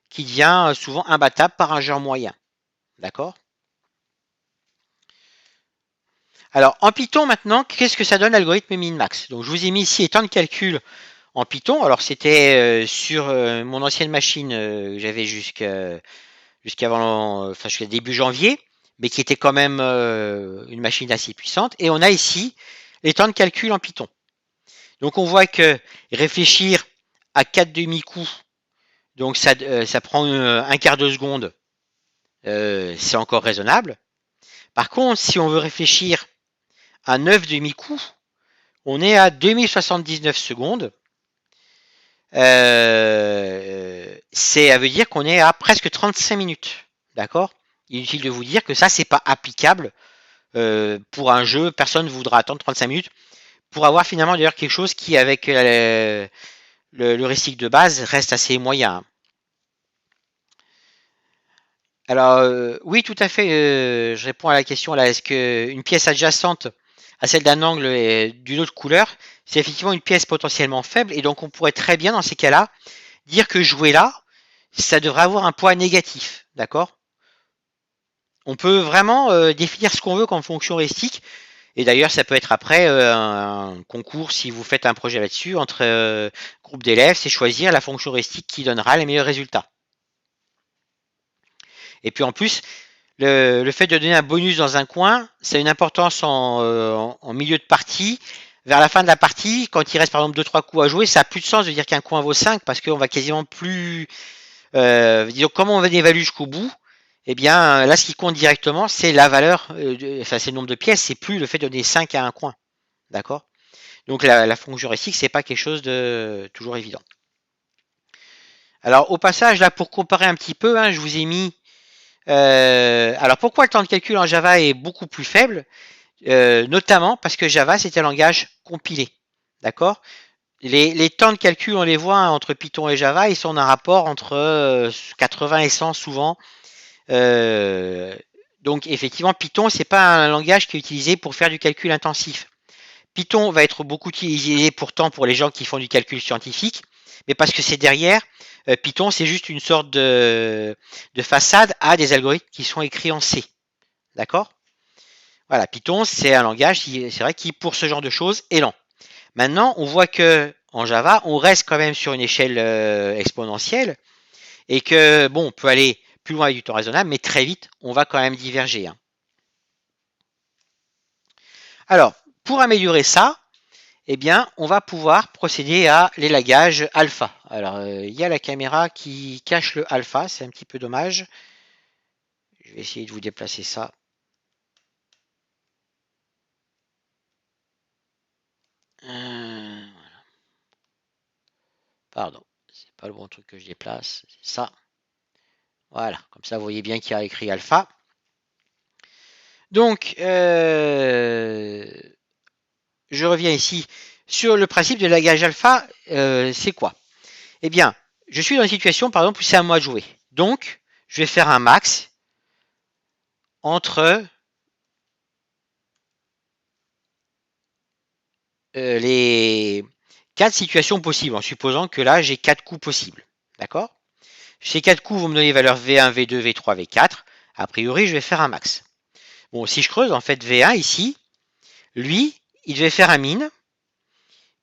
A: qui devient souvent imbattable par un joueur moyen. D'accord? Alors, en Python maintenant, qu'est-ce que ça donne l'algorithme min-max? Donc, je vous ai mis ici les temps de calcul en Python. Alors, c'était sur mon ancienne machine que j'avais jusqu'à début janvier, mais qui était quand même une machine assez puissante. Et on a ici les temps de calcul en Python. Donc, on voit que réfléchir à 4 demi-coups, donc ça prend un quart de seconde, c'est encore raisonnable. Par contre, si on veut réfléchir à 9 demi-coups, on est à 2079 secondes. Ça veut dire qu'on est à presque 35 minutes. D'accord? Inutile de vous dire que ça, c'est pas applicable pour un jeu. Personne ne voudra attendre 35 minutes pour avoir finalement d'ailleurs quelque chose qui, avec l'heuristique de base, reste assez moyen. Alors, oui, tout à fait. Je réponds à la question là. Est-ce qu'une pièce adjacente à celle d'un angle et d'une autre couleur, c'est effectivement une pièce potentiellement faible, et donc on pourrait très bien, dans ces cas-là, dire que jouer là, ça devrait avoir un poids négatif. D'accord? On peut vraiment définir ce qu'on veut comme fonction heuristique. Et d'ailleurs, ça peut être après un concours, si vous faites un projet là-dessus, entre groupes d'élèves, c'est choisir la fonction heuristique qui donnera les meilleurs résultats. Et puis en plus, le fait de donner un bonus dans un coin, ça a une importance en milieu de partie. Vers la fin de la partie, quand il reste par exemple 2-3 coups à jouer, ça n'a plus de sens de dire qu'un coin vaut 5 parce qu'on va quasiment plus. Disons, comment on va évaluer jusqu'au bout? Eh bien, là, ce qui compte directement, c'est la valeur, enfin, c'est le nombre de pièces, c'est plus le fait de donner 5 à un coin. D'accord? Donc, la fonction heuristique, c'est pas quelque chose de toujours évident. Alors, au passage, là, pour comparer un petit peu, hein, je vous ai mis. Alors, pourquoi le temps de calcul en Java est beaucoup plus faible? Notamment parce que Java, c'est un langage compilé. D'accord? Les temps de calcul, on les voit hein, entre Python et Java, ils sont d'un rapport entre 80 et 100 souvent. Euh, donc effectivement, Python, c'est pas un langage qui est utilisé pour faire du calcul intensif. Python va être beaucoup utilisé pourtant pour les gens qui font du calcul scientifique, mais parce que c'est derrière, Python, c'est juste une sorte de façade à des algorithmes qui sont écrits en C. D'accord? Voilà, Python, c'est un langage, c'est vrai, qui pour ce genre de choses est lent. Maintenant, on voit que en Java, on reste quand même sur une échelle exponentielle et que bon, on peut aller plus loin avec du temps raisonnable, mais très vite, on va quand même diverger. Hein. Alors, pour améliorer ça, eh bien, on va pouvoir procéder à l'élagage alpha. Alors, il y a la caméra qui cache le alpha, c'est un petit peu dommage. Je vais essayer de vous déplacer ça. Voilà. Pardon, c'est pas le bon truc que je déplace, c'est ça. Voilà, comme ça vous voyez bien qu'il y a écrit alpha. Donc, je reviens ici sur le principe de l'élagage alpha. C'est quoi? Eh bien, je suis dans une situation, par exemple, où c'est à moi de jouer. Donc, je vais faire un max entre les 4 situations possibles, en supposant que là, j'ai 4 coups possibles. D'accord? Ces 4 coups vont me donner les valeurs V1, V2, V3, V4. A priori, je vais faire un max. Bon, si je creuse, en fait, V1 ici, lui, il devait faire un min,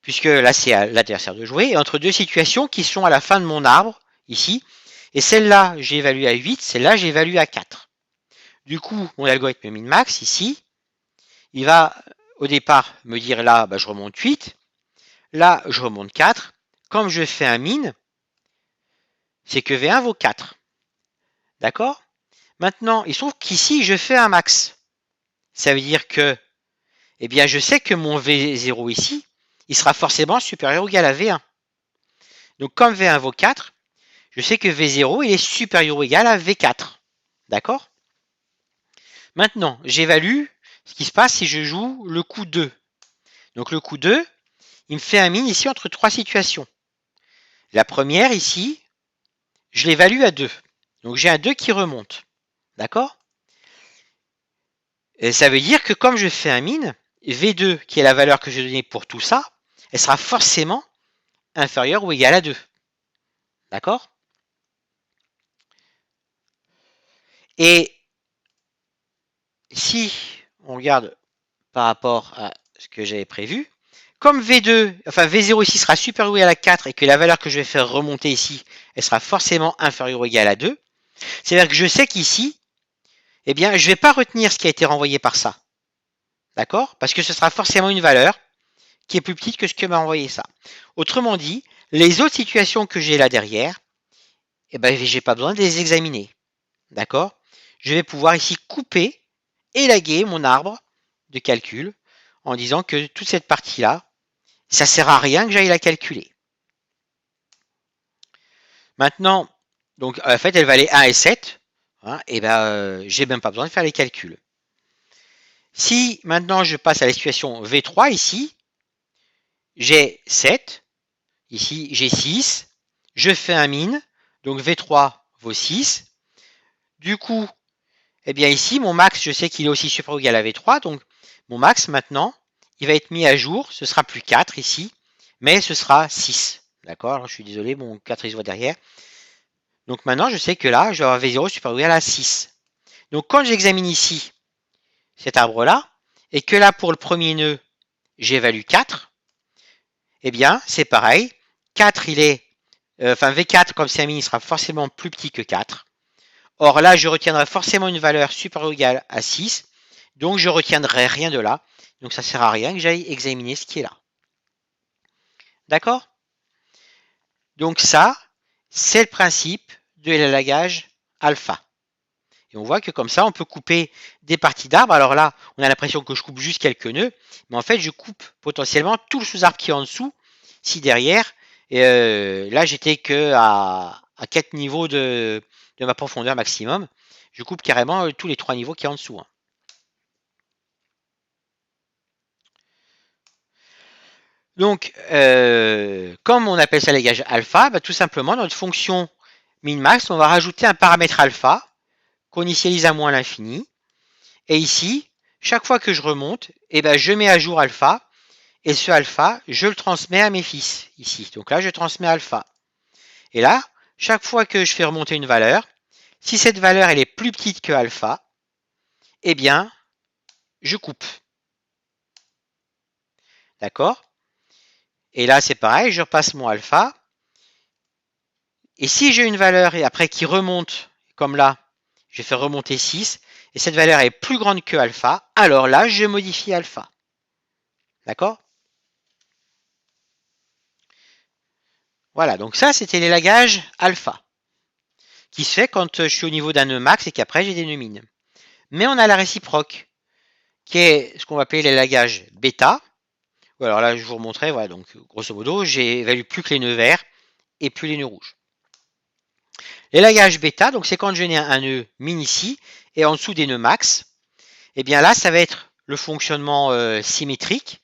A: puisque là, c'est à l'adversaire de jouer, et entre deux situations qui sont à la fin de mon arbre, ici, et celle-là, j'ai évalué à 8, celle-là, j'ai évalué à 4. Du coup, mon algorithme min-max, ici, il va au départ me dire là, bah, je remonte 8, là, je remonte 4. Comme je fais un min, c'est que V1 vaut 4. D'accord? Maintenant, il se trouve qu'ici, je fais un max. Ça veut dire que, eh bien, je sais que mon V0 ici, il sera forcément supérieur ou égal à V1. Donc, comme V1 vaut 4, je sais que V0, il est supérieur ou égal à V4. D'accord? Maintenant, j'évalue ce qui se passe si je joue le coup 2. Donc, le coup 2, il me fait un min ici entre trois situations. La première ici, je l'évalue à 2. Donc j'ai un 2 qui remonte. D'accord? Et ça veut dire que comme je fais un min, V2, qui est la valeur que je vais donner pour tout ça, elle sera forcément inférieure ou égale à 2. D'accord? Et si on regarde par rapport à ce que j'avais prévu, comme V2, enfin V0 ici sera supérieur ou égal à 4 et que la valeur que je vais faire remonter ici, elle sera forcément inférieure ou égale à 2, c'est-à-dire que je sais qu'ici, eh bien, je ne vais pas retenir ce qui a été renvoyé par ça. D'accord? Parce que ce sera forcément une valeur qui est plus petite que ce que m'a envoyé ça. Autrement dit, les autres situations que j'ai là derrière, eh ben, j'ai pas besoin de les examiner. D'accord? Je vais pouvoir ici couper, élaguer mon arbre de calcul en disant que toute cette partie-là, ça sert à rien que j'aille la calculer. Maintenant, donc en fait, elle valait 1 et 7. Hein, et ben, j'ai même pas besoin de faire les calculs. Si maintenant je passe à la situation V3 ici, j'ai 7, ici j'ai 6, je fais un min, donc V3 vaut 6. Du coup, eh bien ici, mon max, je sais qu'il est aussi supérieur ou égal à V3, donc mon max maintenant, il va être mis à jour, ce sera plus 4 ici, mais ce sera 6. D'accord? Alors, je suis désolé, mon 4 il se voit derrière. Donc maintenant, je sais que là, je vais avoir V0 supérieur ou égal à 6. Donc quand j'examine ici cet arbre-là, et que là, pour le premier nœud, j'évalue 4, eh bien, c'est pareil. 4, il est, V4, comme c'est un min, il sera forcément plus petit que 4. Or là, je retiendrai forcément une valeur supérieure ou égale à 6. Donc, je ne retiendrai rien de là. Donc, ça ne sert à rien que j'aille examiner ce qui est là. D'accord? Donc, ça, c'est le principe de l'élagage alpha. Et on voit que comme ça, on peut couper des parties d'arbres. Alors là, on a l'impression que je coupe juste quelques nœuds. Mais en fait, je coupe potentiellement tout le sous-arbre qui est en dessous. Si derrière, là, j'étais que à 4 niveaux de ma profondeur maximum. Je coupe carrément tous les 3 niveaux qui est en dessous. Hein. Donc, comme on appelle ça l'élagage alpha, bah, tout simplement, dans notre fonction min-max, on va rajouter un paramètre alpha qu'on initialise à moins l'infini. Et ici, chaque fois que je remonte, eh ben, je mets à jour alpha. Et ce alpha, je le transmets à mes fils, ici. Donc là, je transmets alpha. Et là, chaque fois que je fais remonter une valeur, si cette valeur elle est plus petite que alpha, eh bien, je coupe. D'accord? Et là, c'est pareil, je repasse mon alpha. Et si j'ai une valeur et après qui remonte, comme là, je vais faire remonter 6, et cette valeur est plus grande que alpha, alors là, je modifie alpha. D'accord? Voilà, donc ça, c'était l'élagage alpha, qui se fait quand je suis au niveau d'un nœud max et qu'après, j'ai des nœuds min. Mais on a la réciproque, qui est ce qu'on va appeler l'élagage bêta. Alors là, je vous remontrerai, voilà, donc grosso modo, j'évalue plus que les nœuds verts et plus les nœuds rouges. L'élagage bêta, donc c'est quand je n'ai un nœud min ici et en dessous des nœuds max. Et bien là, ça va être le fonctionnement symétrique.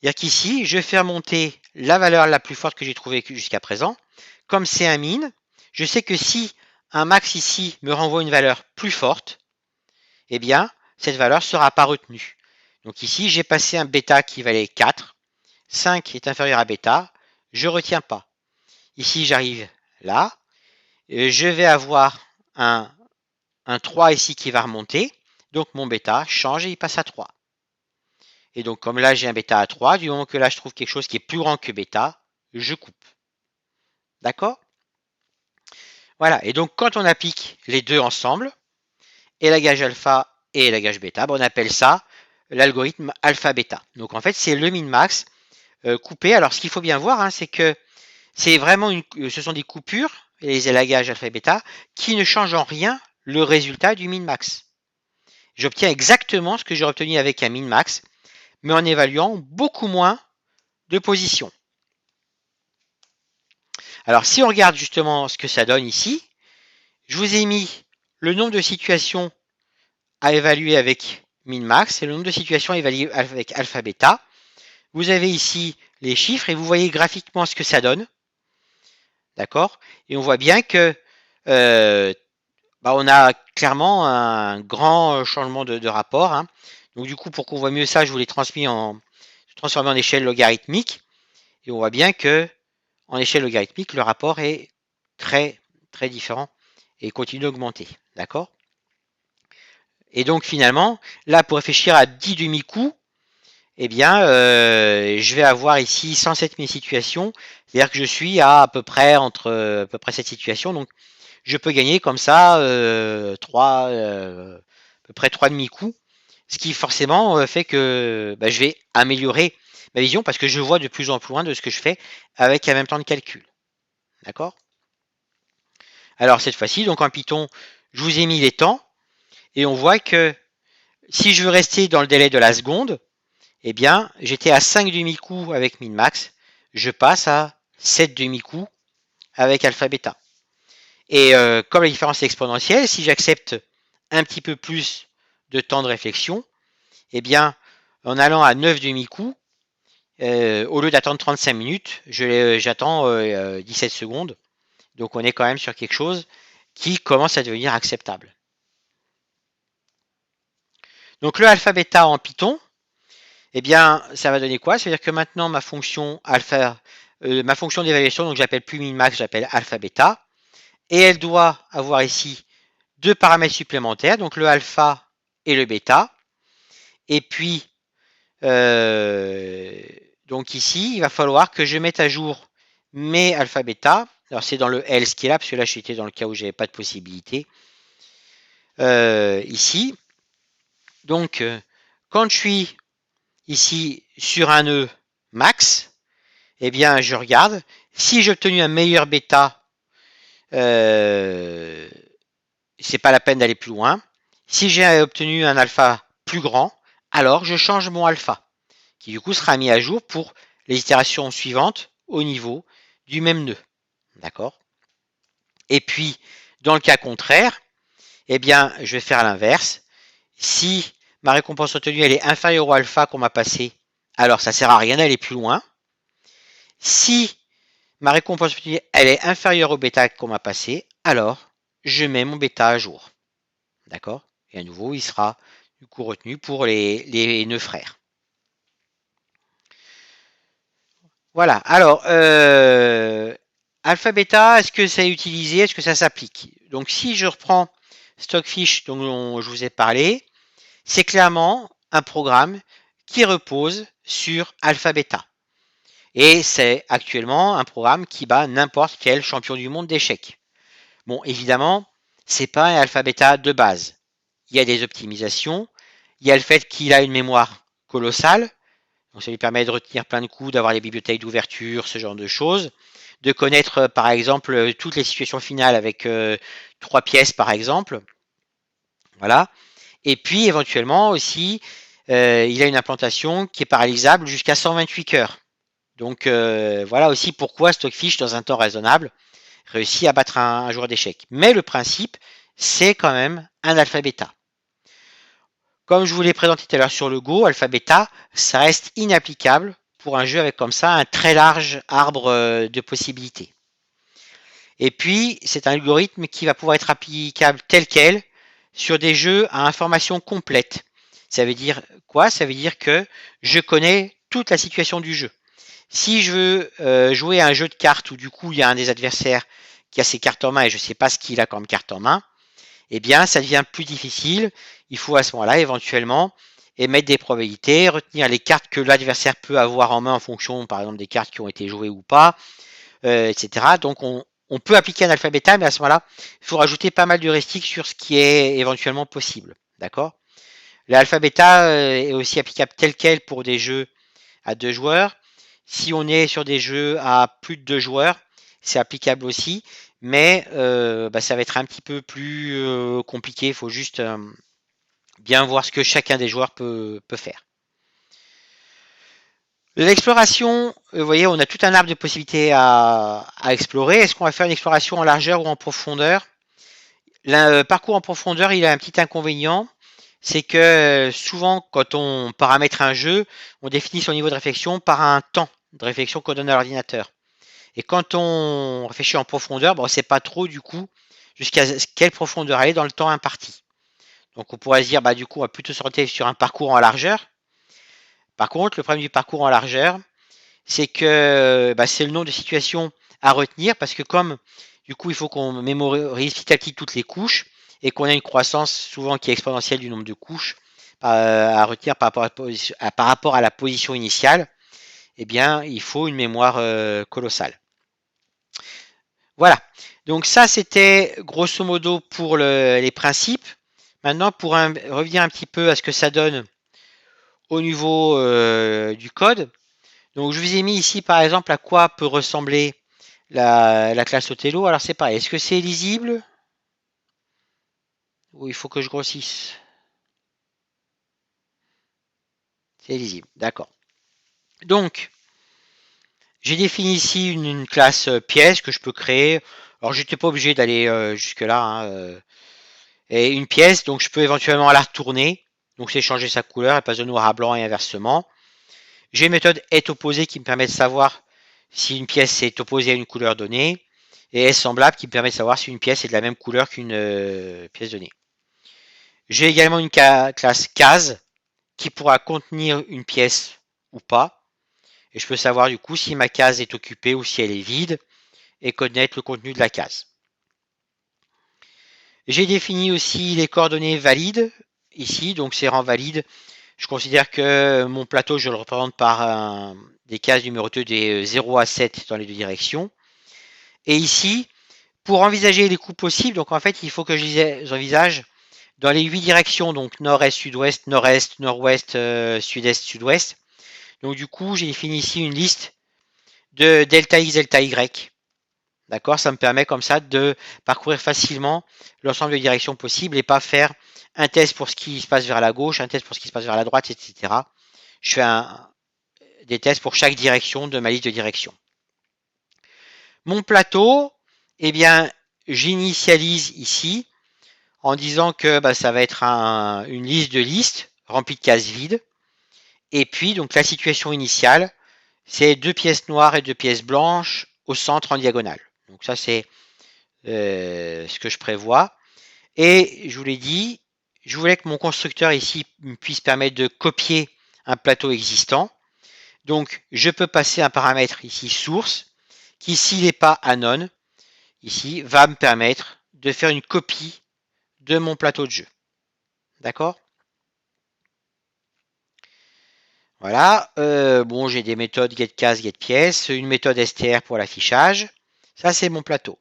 A: C'est-à-dire qu'ici, je vais faire monter la valeur la plus forte que j'ai trouvée jusqu'à présent. Comme c'est un min, je sais que si un max ici me renvoie une valeur plus forte, eh bien, cette valeur ne sera pas retenue. Donc ici, j'ai passé un bêta qui valait 4. 5 est inférieur à bêta. Je ne retiens pas. Ici, j'arrive là. Je vais avoir un 3 ici qui va remonter. Donc mon bêta change et il passe à 3. Et donc comme là j'ai un bêta à 3, du moment que là je trouve quelque chose qui est plus grand que bêta, je coupe. D'accord? Voilà, et donc quand on applique les deux ensemble, élagage alpha et élagage bêta, on appelle ça l'algorithme alpha-bêta. Donc en fait c'est le min-max coupé. Alors ce qu'il faut bien voir, hein, c'est que c'est vraiment ce sont des coupures, les élagages alpha et bêta, qui ne changent en rien le résultat du min-max. J'obtiens exactement ce que j'ai obtenu avec un min-max, mais en évaluant beaucoup moins de positions. Alors si on regarde justement ce que ça donne ici, je vous ai mis le nombre de situations à évaluer avec min-max et le nombre de situations à évaluer avec alpha-bêta. Vous avez ici les chiffres et vous voyez graphiquement ce que ça donne. D'accord? Et on voit bien que on a clairement un grand changement de rapport. Hein. Donc du coup, pour qu'on voit mieux ça, je vous l'ai transformé en échelle logarithmique. Et on voit bien que en échelle logarithmique, le rapport est très très différent et continue d'augmenter. D'accord? Et donc finalement, là, pour réfléchir à 10 demi-coups, eh bien, je vais avoir ici 107 000 situations. C'est-à-dire que je suis à peu près entre à peu près cette situation. Donc je peux gagner comme ça 3, à peu près 3 demi-coups. Ce qui forcément fait que je vais améliorer ma vision parce que je vois de plus en plus loin de ce que je fais avec un même temps de calcul. D'accord? Alors cette fois-ci, donc en Python, je vous ai mis les temps et on voit que si je veux rester dans le délai de la seconde, eh bien, j'étais à 5 demi-coups avec min-max, je passe à 7 demi-coups avec alpha-bêta. Et comme la différence est exponentielle, si j'accepte un petit peu plus de temps de réflexion, eh bien, en allant à 9 demi-coups, au lieu d'attendre 35 minutes, j'attends 17 secondes. Donc on est quand même sur quelque chose qui commence à devenir acceptable. Donc le alpha bêta en Python, eh bien, ça va donner quoi? C'est-à-dire que maintenant, ma fonction alpha, ma fonction d'évaluation, donc j'appelle plus min-max, j'appelle alpha bêta, et elle doit avoir ici deux paramètres supplémentaires, donc le alpha et le bêta. Et puis, donc ici, il va falloir que je mette à jour mes alpha bêta. Alors c'est dans le else qui est là, parce que là j'étais dans le cas où j'avais pas de possibilité. Ici. Donc, quand je suis ici sur un nœud max, eh bien je regarde. Si j'ai obtenu un meilleur bêta, c'est pas la peine d'aller plus loin. Si j'ai obtenu un alpha plus grand, alors je change mon alpha, qui du coup sera mis à jour pour les itérations suivantes au niveau du même nœud. D'accord? Et puis, dans le cas contraire, eh bien, je vais faire l'inverse. Si ma récompense obtenue elle est inférieure au alpha qu'on m'a passé, alors ça ne sert à rien d'aller plus loin. Si ma récompense obtenue elle est inférieure au bêta qu'on m'a passé, alors je mets mon bêta à jour. D'accord? Et à nouveau, il sera du coup retenu pour les nœuds frères. Voilà. Alors, alpha bêta, est-ce que c'est utilisé? Est-ce que ça s'applique? Donc, si je reprends Stockfish dont je vous ai parlé, c'est clairement un programme qui repose sur alpha bêta. Et c'est actuellement un programme qui bat n'importe quel champion du monde d'échecs. Bon, évidemment, c'est pas un alpha bêta de base. Il y a des optimisations, il y a le fait qu'il a une mémoire colossale, donc ça lui permet de retenir plein de coups, d'avoir les bibliothèques d'ouverture, ce genre de choses, de connaître par exemple toutes les situations finales avec 3 pièces par exemple. Voilà. Et puis éventuellement aussi, il a une implantation qui est paralysable jusqu'à 128 cœurs. Donc voilà aussi pourquoi Stockfish, dans un temps raisonnable, réussit à battre un joueur d'échecs. Mais le principe, c'est quand même un alpha bêta. Comme je vous l'ai présenté tout à l'heure sur le Go, alpha bêta, ça reste inapplicable pour un jeu avec comme ça un très large arbre de possibilités. Et puis, c'est un algorithme qui va pouvoir être applicable tel quel sur des jeux à information complète. Ça veut dire quoi? Ça veut dire que je connais toute la situation du jeu. Si je veux jouer à un jeu de cartes où du coup il y a un des adversaires qui a ses cartes en main et je ne sais pas ce qu'il a comme carte en main, eh bien ça devient plus difficile. Il faut à ce moment-là éventuellement émettre des probabilités, retenir les cartes que l'adversaire peut avoir en main en fonction par exemple des cartes qui ont été jouées ou pas, etc. Donc on peut appliquer un alpha bêta, mais à ce moment-là, il faut rajouter pas mal d'heuristiques sur ce qui est éventuellement possible. D'accord? L'alpha bêta est aussi applicable tel quel pour des jeux à 2 joueurs. Si on est sur des jeux à plus de 2 joueurs, c'est applicable aussi, mais ça va être un petit peu plus compliqué. Il faut juste bien voir ce que chacun des joueurs peut faire. L'exploration, vous voyez, on a tout un arbre de possibilités à explorer. Est-ce qu'on va faire une exploration en largeur ou en profondeur? Le parcours en profondeur, il a un petit inconvénient, c'est que souvent, quand on paramètre un jeu, on définit son niveau de réflexion par un temps de réflexion qu'on donne à l'ordinateur. Et quand on réfléchit en profondeur, on ne sait pas trop du coup jusqu'à quelle profondeur aller dans le temps imparti. Donc on pourrait se dire, du coup, on va plutôt s'orienter sur un parcours en largeur. Par contre, le problème du parcours en largeur, c'est que c'est le nombre de situations à retenir, parce que comme du coup il faut qu'on mémorise petit à petit toutes les couches et qu'on a une croissance souvent qui est exponentielle du nombre de couches à retenir par rapport à la position initiale, eh bien il faut une mémoire colossale. Voilà, donc ça c'était grosso modo pour les principes. Maintenant pour revenir un petit peu à ce que ça donne au niveau du code. Donc je vous ai mis ici par exemple à quoi peut ressembler la classe Othello. Alors c'est pareil, est-ce que c'est lisible? Ou il faut que je grossisse? C'est lisible, d'accord. Donc, j'ai défini ici une classe pièce que je peux créer. Alors j'étais pas obligé d'aller jusque-là, hein, et une pièce, donc je peux éventuellement la retourner. Donc c'est changer sa couleur, elle passe de noir à blanc et inversement. J'ai une méthode est opposée qui me permet de savoir si une pièce est opposée à une couleur donnée. et S semblable qui me permet de savoir si une pièce est de la même couleur qu'une pièce donnée. J'ai également une classe case qui pourra contenir une pièce ou pas. Et je peux savoir du coup si ma case est occupée ou si elle est vide et connaître le contenu de la case. J'ai défini aussi les coordonnées valides ici, donc ces rangs valides. Je considère que mon plateau, je le représente par des cases numérotées des 0 à 7 dans les deux directions. Et ici, pour envisager les coups possibles, donc en fait, il faut que je les envisage dans les 8 directions, donc nord-est, sud-ouest, nord-est, nord-ouest, sud-est, sud-ouest. Donc du coup, j'ai défini ici une liste de delta x, delta y. D'accord, ça me permet comme ça de parcourir facilement l'ensemble de directions possibles et pas faire un test pour ce qui se passe vers la gauche, un test pour ce qui se passe vers la droite, etc. Je fais des tests pour chaque direction de ma liste de directions. Mon plateau, eh bien, j'initialise ici en disant que ça va être une liste de listes remplie de cases vides. Et puis, donc, la situation initiale, c'est 2 pièces noires et 2 pièces blanches au centre en diagonale. Donc ça, c'est ce que je prévois. Et je vous l'ai dit, je voulais que mon constructeur ici puisse permettre de copier un plateau existant. Donc, je peux passer un paramètre ici source, qui s'il n'est pas anon, ici, va me permettre de faire une copie de mon plateau de jeu. D'accord? Voilà. Bon, j'ai des méthodes getCase, getPièce, une méthode str pour l'affichage. Ça, c'est mon plateau.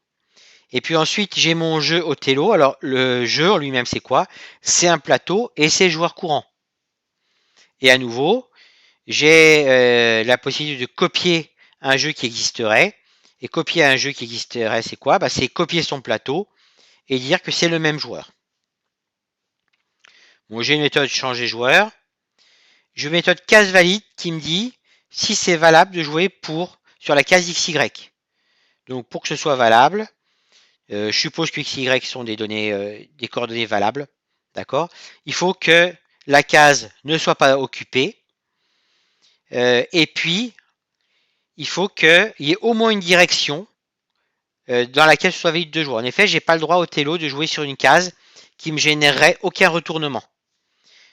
A: Et puis ensuite, j'ai mon jeu Othello. Alors, le jeu en lui-même, c'est quoi? C'est un plateau et c'est joueur courant. Et à nouveau, j'ai la possibilité de copier un jeu qui existerait. Et copier un jeu qui existerait, c'est quoi? C'est copier son plateau et dire que c'est le même joueur. Bon, j'ai une méthode changer joueur. J'ai une méthode case valide qui me dit si c'est valable de jouer sur la case XY. Donc, pour que ce soit valable, je suppose que X, Y sont des données, des coordonnées valables. D'accord? Il faut que la case ne soit pas occupée. Et puis, il faut qu'il y ait au moins une direction dans laquelle ce soit valide de jouer. En effet, j'ai pas le droit au Othello de jouer sur une case qui me générerait aucun retournement.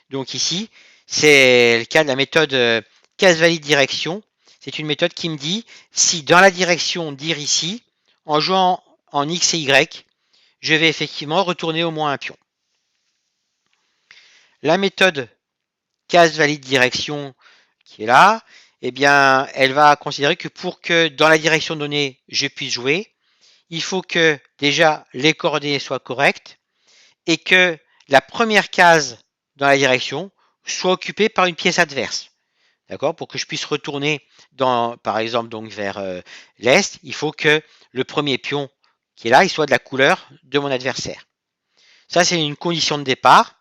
A: Donc ici, c'est le cas de la méthode case valide direction. C'est une méthode qui me dit si dans la direction dir ici, en jouant en X et Y, je vais effectivement retourner au moins un pion. La méthode case valide direction qui est là, eh bien, elle va considérer que pour que dans la direction donnée, je puisse jouer, il faut que déjà les coordonnées soient correctes et que la première case dans la direction soit occupée par une pièce adverse. D'accord? Pour que je puisse retourner par exemple, donc vers l'est, il faut que le premier pion qui est là, il soit de la couleur de mon adversaire. Ça, c'est une condition de départ.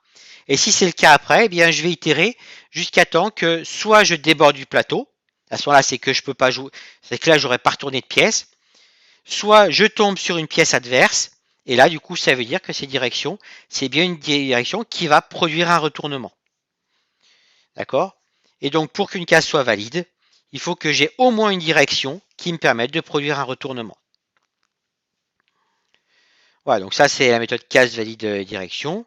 A: Et si c'est le cas après, eh bien, je vais itérer jusqu'à temps que soit je déborde du plateau, à ce moment-là, c'est que je peux pas jouer, c'est que là, j'aurais pas retourné de pièce, soit je tombe sur une pièce adverse, et là, du coup, ça veut dire que ces directions, c'est bien une direction qui va produire un retournement. D'accord? Et donc, pour qu'une case soit valide, il faut que j'ai au moins une direction qui me permette de produire un retournement. Voilà, donc ça, c'est la méthode case valide direction.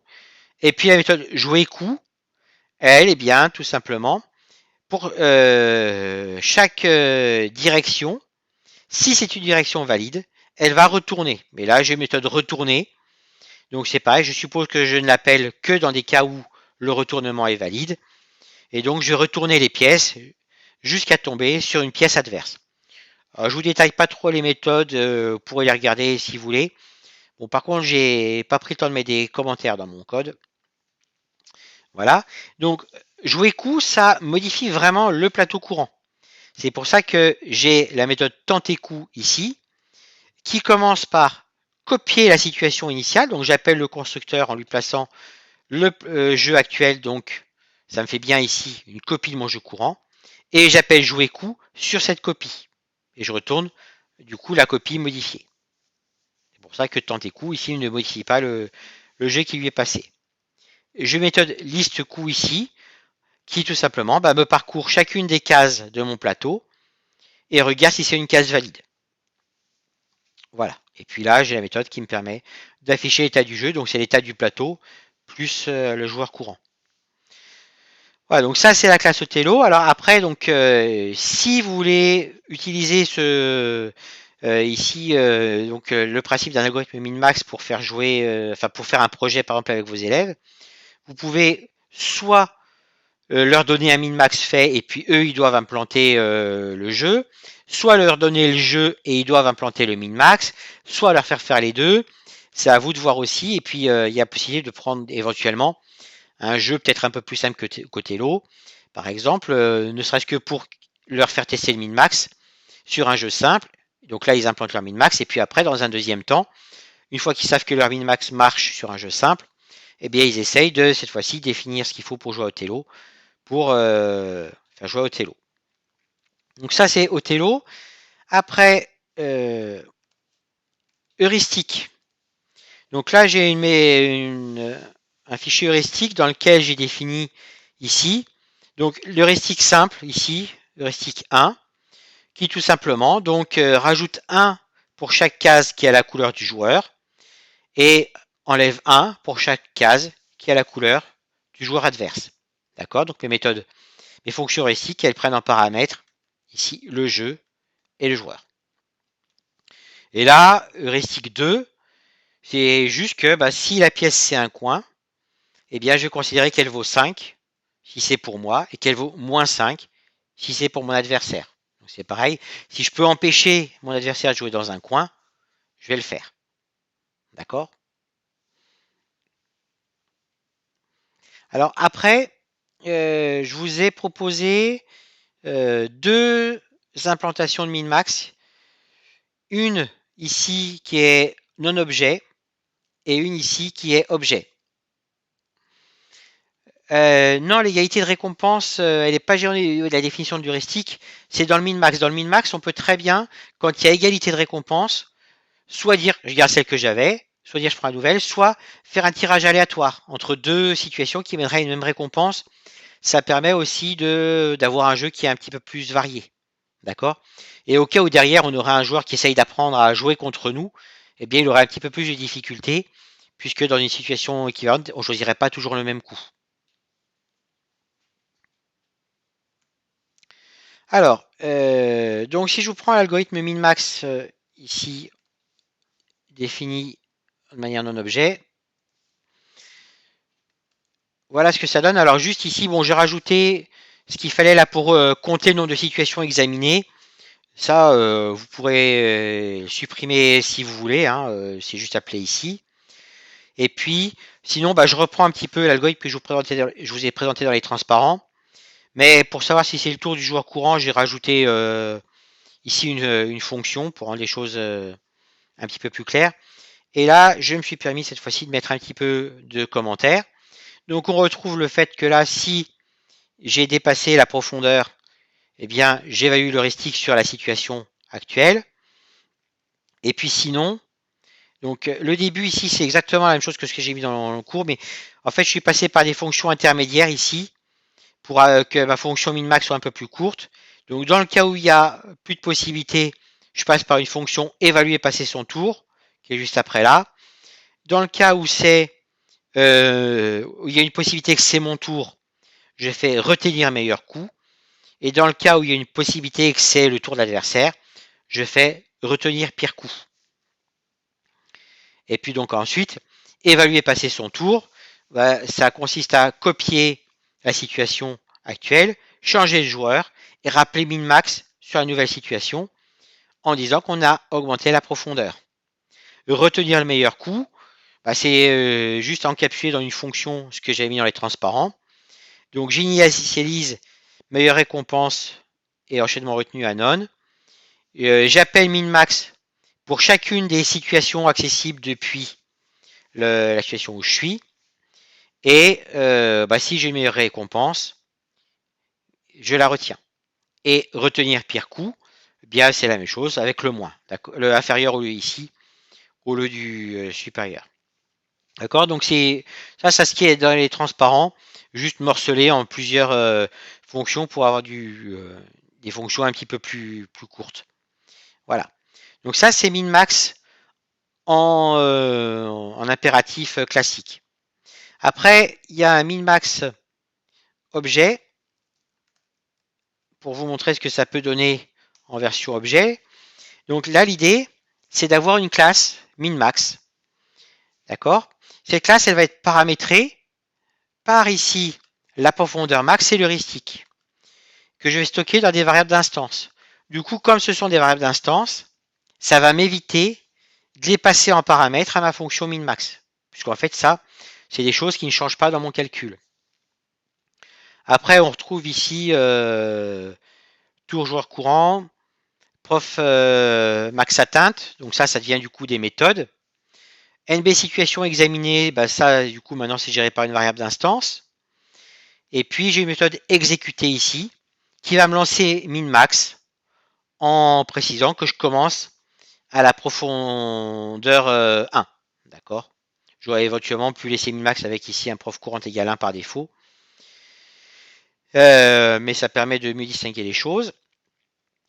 A: Et puis, la méthode jouer coup, elle, est bien, tout simplement, pour chaque direction, si c'est une direction valide, elle va retourner. Mais là, j'ai une méthode retourner. Donc, c'est pareil, je suppose que je ne l'appelle que dans des cas où le retournement est valide. Et donc, je vais retourner les pièces jusqu'à tomber sur une pièce adverse. Alors, je vous détaille pas trop les méthodes, vous pourrez les regarder si vous voulez. Bon, par contre, j'ai pas pris le temps de mettre des commentaires dans mon code. Voilà. Donc, jouer coup, ça modifie vraiment le plateau courant. C'est pour ça que j'ai la méthode tenter coup ici, qui commence par copier la situation initiale. Donc, j'appelle le constructeur en lui plaçant le jeu actuel. Donc, ça me fait bien ici une copie de mon jeu courant. Et j'appelle jouer coup sur cette copie. Et je retourne, du coup, la copie modifiée. C'est pour ça que tenter coup, ici, il ne modifie pas le jeu qui lui est passé. Je méthode liste coup ici, qui tout simplement me parcourt chacune des cases de mon plateau et regarde si c'est une case valide. Voilà. Et puis là, j'ai la méthode qui me permet d'afficher l'état du jeu. Donc c'est l'état du plateau plus le joueur courant. Voilà, donc ça c'est la classe Othello. Alors après, donc si vous voulez utiliser ici le principe d'un algorithme min-max pour faire jouer, enfin pour faire un projet par exemple avec vos élèves, vous pouvez soit leur donner un min-max fait et puis eux ils doivent implanter le jeu, soit leur donner le jeu et ils doivent implanter le min-max, soit leur faire les deux. C'est à vous de voir aussi. Et puis il y a possibilité de prendre éventuellement un jeu peut-être un peu plus simple que Othello, par exemple, ne serait-ce que pour leur faire tester le min-max sur un jeu simple. Donc là, ils implantent leur min-max et puis après, dans un deuxième temps, une fois qu'ils savent que leur min-max marche sur un jeu simple, eh bien, ils essayent de, cette fois-ci, définir ce qu'il faut pour jouer à Othello, pour faire jouer à Othello. Donc ça, c'est Othello. Après, heuristique. Donc là, j'ai un fichier heuristique dans lequel j'ai défini ici. Donc l'heuristique simple ici, heuristique 1, qui tout simplement donc rajoute 1 pour chaque case qui a la couleur du joueur et enlève 1 pour chaque case qui a la couleur du joueur adverse. D'accord? Donc mes fonctions heuristiques, elles prennent en paramètre ici le jeu et le joueur. Et là, heuristique 2, c'est juste que si la pièce c'est un coin, eh bien je vais considérer qu'elle vaut 5 si c'est pour moi et qu'elle vaut moins 5 si c'est pour mon adversaire. Donc c'est pareil, si je peux empêcher mon adversaire de jouer dans un coin, je vais le faire. D'accord? Alors après, je vous ai proposé deux implantations de min-max. Une ici qui est non-objet et une ici qui est objet. Non, l'égalité de récompense, elle n'est pas gérée la définition de l'heuristique, c'est dans le min-max. Dans le min-max, on peut très bien, quand il y a égalité de récompense, soit dire je garde celle que j'avais, soit dire je prends la nouvelle, soit faire un tirage aléatoire entre deux situations qui mèneraient à une même récompense. Ça permet aussi d'avoir un jeu qui est un petit peu plus varié. D'accord? Et au cas où derrière on aurait un joueur qui essaye d'apprendre à jouer contre nous, eh bien il aurait un petit peu plus de difficultés, puisque dans une situation équivalente, on ne choisirait pas toujours le même coup. Alors, donc si je vous prends l'algorithme min-max ici défini de manière non-objet, voilà ce que ça donne. Alors juste ici, bon, j'ai rajouté ce qu'il fallait là pour compter le nombre de situations examinées. Ça, vous pourrez supprimer si vous voulez, hein, c'est juste appelé ici. Et puis, sinon, je reprends un petit peu l'algorithme que je vous ai présenté dans les transparents. Mais pour savoir si c'est le tour du joueur courant, j'ai rajouté ici une fonction pour rendre les choses un petit peu plus claires. Et là, je me suis permis cette fois-ci de mettre un petit peu de commentaires. Donc, on retrouve le fait que là, si j'ai dépassé la profondeur, eh bien, j'évalue l'heuristique sur la situation actuelle. Et puis sinon, donc le début ici, c'est exactement la même chose que ce que j'ai mis dans le cours, mais en fait, je suis passé par des fonctions intermédiaires ici pour que ma fonction min-max soit un peu plus courte. Donc, dans le cas où il y a plus de possibilités, je passe par une fonction évaluer passer son tour, qui est juste après là. Dans le cas où où il y a une possibilité que c'est mon tour, je fais retenir meilleur coup. Et dans le cas où il y a une possibilité que c'est le tour de l'adversaire, je fais retenir pire coup. Et puis donc ensuite, évaluer passer son tour, ça consiste à copier la situation actuelle, changer le joueur et rappeler min-max sur la nouvelle situation en disant qu'on a augmenté la profondeur. Retenir le meilleur coup, c'est juste encapsulé dans une fonction, ce que j'avais mis dans les transparents. Donc j'initialise meilleure récompense et enchaînement retenu à non. J'appelle min-max pour chacune des situations accessibles depuis la situation où je suis. Et si j'ai une meilleure récompense, je la retiens. Et retenir pire coup, bien c'est la même chose avec le moins. Le inférieur au lieu ici, au lieu du supérieur. D'accord? Donc c'est ça ce qui est dans les transparents, juste morcelé en plusieurs fonctions pour avoir des fonctions un petit peu plus courtes. Voilà. Donc ça c'est min-max en impératif classique. Après, il y a un min-max objet pour vous montrer ce que ça peut donner en version objet. Donc là, l'idée, c'est d'avoir une classe min-max. D'accord? Cette classe, elle va être paramétrée par ici la profondeur max et l'heuristique que je vais stocker dans des variables d'instance. Du coup, comme ce sont des variables d'instance, ça va m'éviter de les passer en paramètre à ma fonction min-max. Puisqu'en fait, ça, c'est des choses qui ne changent pas dans mon calcul. Après, on retrouve ici tour joueur courant, prof max atteinte. Donc ça devient du coup des méthodes. NB situation examinée, bah ça, du coup, maintenant, c'est géré par une variable d'instance. Et puis, j'ai une méthode exécutée ici qui va me lancer min-max en précisant que je commence à la profondeur 1. D'accord? J'aurais éventuellement pu laisser min-max avec ici un prof courant égale 1 par défaut. Mais ça permet de mieux distinguer les choses.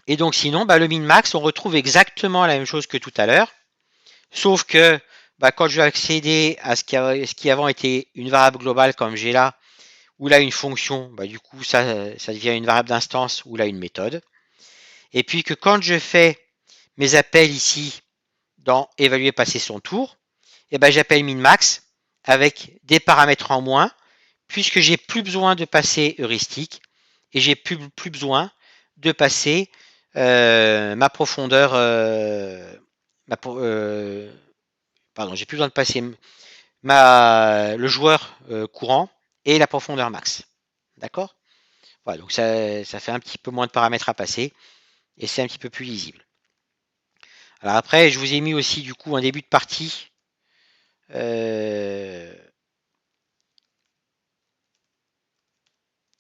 A: Et donc sinon, bah, le min-max, on retrouve exactement la même chose que tout à l'heure. Sauf que bah, quand je vais accéder à ce qui avant était une variable globale comme j'ai là, ou là une fonction, bah, du coup ça devient une variable d'instance ou là une méthode. Et puis que quand je fais mes appels ici dans évaluer passer son tour, et ben j'appelle min-max avec des paramètres en moins, puisque j'ai plus besoin de passer heuristique et j'ai plus besoin de passer ma profondeur pardon, j'ai plus besoin de passer le joueur courant et la profondeur max. D'accord? Voilà, donc ça fait un petit peu moins de paramètres à passer et c'est un petit peu plus lisible. Alors après, je vous ai mis aussi du coup un début de partie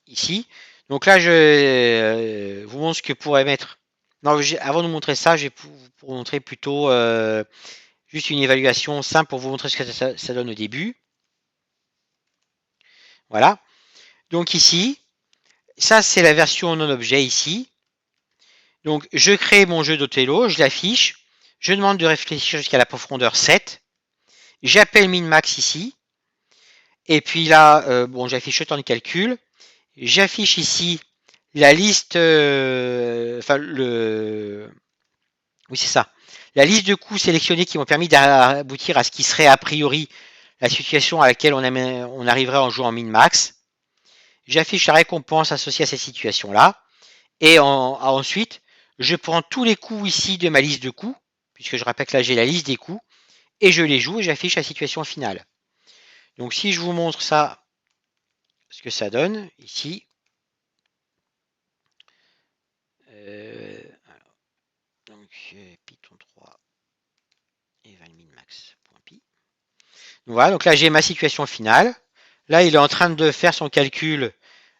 A: ici. Donc là, je vous montre ce que pourrait mettre. Non, avant de vous montrer ça, je vais vous montrer plutôt juste une évaluation simple pour vous montrer ce que ça donne au début. Voilà. Donc ici, ça c'est la version non-objet ici. Donc je crée mon jeu d'Othello, je l'affiche, je demande de réfléchir jusqu'à la profondeur 7. J'appelle min-max ici. Et puis là, bon, j'affiche le temps de calcul. J'affiche ici la liste, enfin oui c'est ça, la liste de coûts sélectionnés qui m'ont permis d'aboutir à ce qui serait a priori la situation à laquelle on arriverait en jouant en min-max. J'affiche la récompense associée à cette situation-là. Et ensuite, je prends tous les coûts ici de ma liste de coûts, puisque je rappelle que là j'ai la liste des coûts, et je les joue et j'affiche la situation finale. Donc si je vous montre ça, ce que ça donne ici. Donc Python 3 eval minmax.py. Voilà, donc là j'ai ma situation finale. Là il est en train de faire son calcul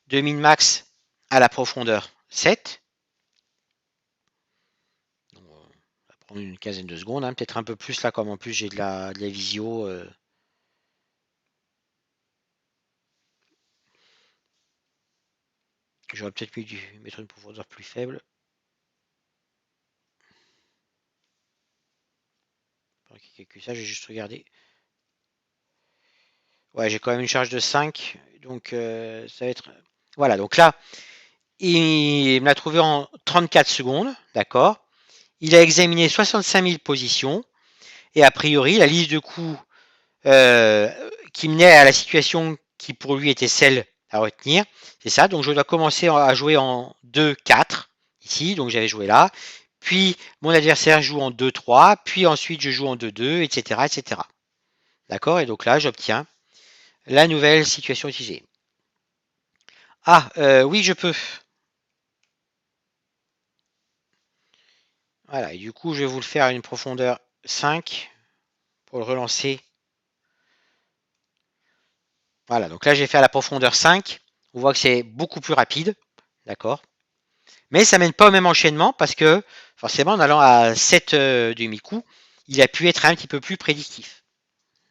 A: de minmax à la profondeur 7. Donc, ça va prendre une quinzaine de secondes, hein, peut-être un peu plus là, comme en plus j'ai de la visio. J'aurais peut-être dû mettre une profondeur plus faible. Ça, j'ai juste regardé. Ouais, j'ai quand même une charge de 5. Donc ça va être. Voilà, donc là, il me l'a trouvé en 34 secondes. D'accord. Il a examiné 65 000 positions. Et a priori, la liste de coûts qui menait à la situation qui pour lui était celle à retenir, c'est ça. Donc je dois commencer à jouer en 2-4 ici. Donc j'avais joué là. Puis mon adversaire joue en 2-3. Puis ensuite je joue en 2-2, etc. etc. D'accord. Et donc là, j'obtiens la nouvelle situation utilisée. Ah, oui, je peux. Voilà. Et du coup, je vais vous le faire à une profondeur 5 pour le relancer. Voilà, donc là j'ai fait à la profondeur 5. On voit que c'est beaucoup plus rapide. D'accord. Mais ça mène pas au même enchaînement parce que forcément en allant à 7 demi-coups, il a pu être un petit peu plus prédictif.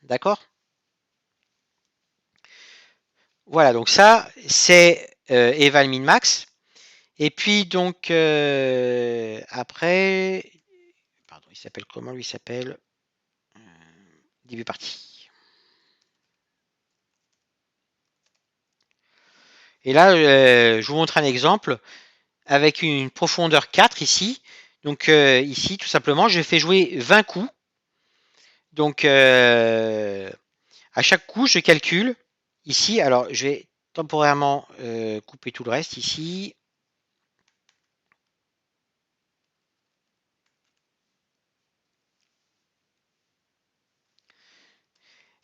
A: D'accord. Voilà, donc ça c'est eval min max. Et puis donc après, pardon, il s'appelle comment lui s'appelle début partie. Et là, je vous montre un exemple avec une profondeur 4 ici. Donc ici, tout simplement, je fais jouer 20 coups. Donc à chaque coup, je calcule ici. Alors, je vais temporairement couper tout le reste ici.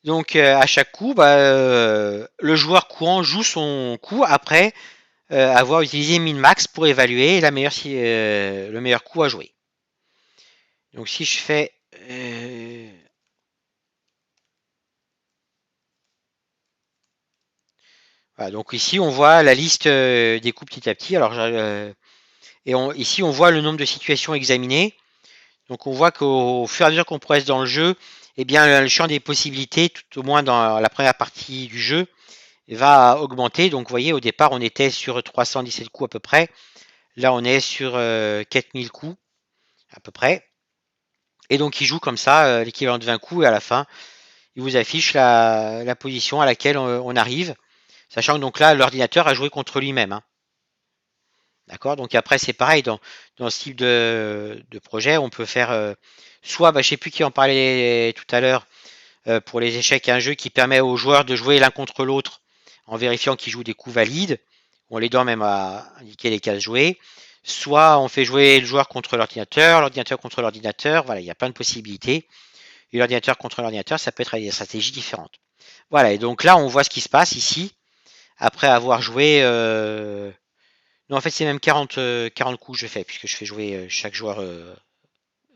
A: Donc à chaque coup, le joueur courant joue son coup après avoir utilisé min-max pour évaluer le meilleur coup à jouer. Donc si je fais voilà, donc ici on voit la liste des coups petit à petit. Alors ici on voit le nombre de situations examinées. Donc on voit qu'au fur et à mesure qu'on progresse dans le jeu, eh bien le champ des possibilités, tout au moins dans la première partie du jeu, va augmenter. Donc vous voyez, au départ on était sur 317 coups à peu près. Là on est sur 4000 coups à peu près. Et donc il joue comme ça l'équivalent de 20 coups et à la fin il vous affiche la position à laquelle on arrive. Sachant que donc là l'ordinateur a joué contre lui-même, hein. D'accord. Donc après c'est pareil dans ce type de projet, on peut faire soit, je ne sais plus qui en parlait tout à l'heure, pour les échecs, un jeu qui permet aux joueurs de jouer l'un contre l'autre en vérifiant qu'ils jouent des coups valides. On les donne même à indiquer les cases jouées. Soit on fait jouer le joueur contre l'ordinateur contre l'ordinateur. Voilà, il y a plein de possibilités. Et l'ordinateur contre l'ordinateur, ça peut être avec des stratégies différentes. Voilà, et donc là on voit ce qui se passe ici après avoir joué. Non, en fait, c'est même 40 coups que je fais, puisque je fais jouer chaque joueur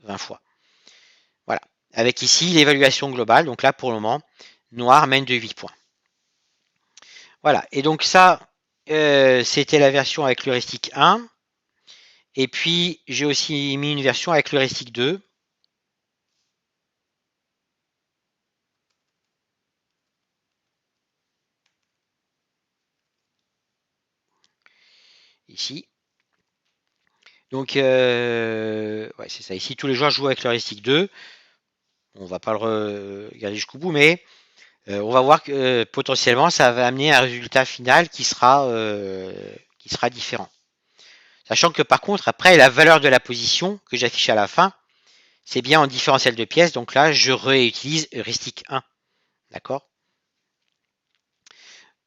A: 20 fois. Voilà. Avec ici l'évaluation globale. Donc là, pour le moment, Noir mène de 8 points. Voilà. Et donc ça, c'était la version avec l'heuristique 1. Et puis, j'ai aussi mis une version avec l'heuristique 2. Ici. Donc, ouais, c'est ça. Ici, tous les joueurs jouent avec l'heuristique 2. On va pas le regarder jusqu'au bout, mais on va voir que potentiellement, ça va amener un résultat final qui sera différent. Sachant que par contre, après, la valeur de la position que j'affiche à la fin, c'est bien en différentiel de pièces. Donc là, je réutilise heuristique 1. D'accord.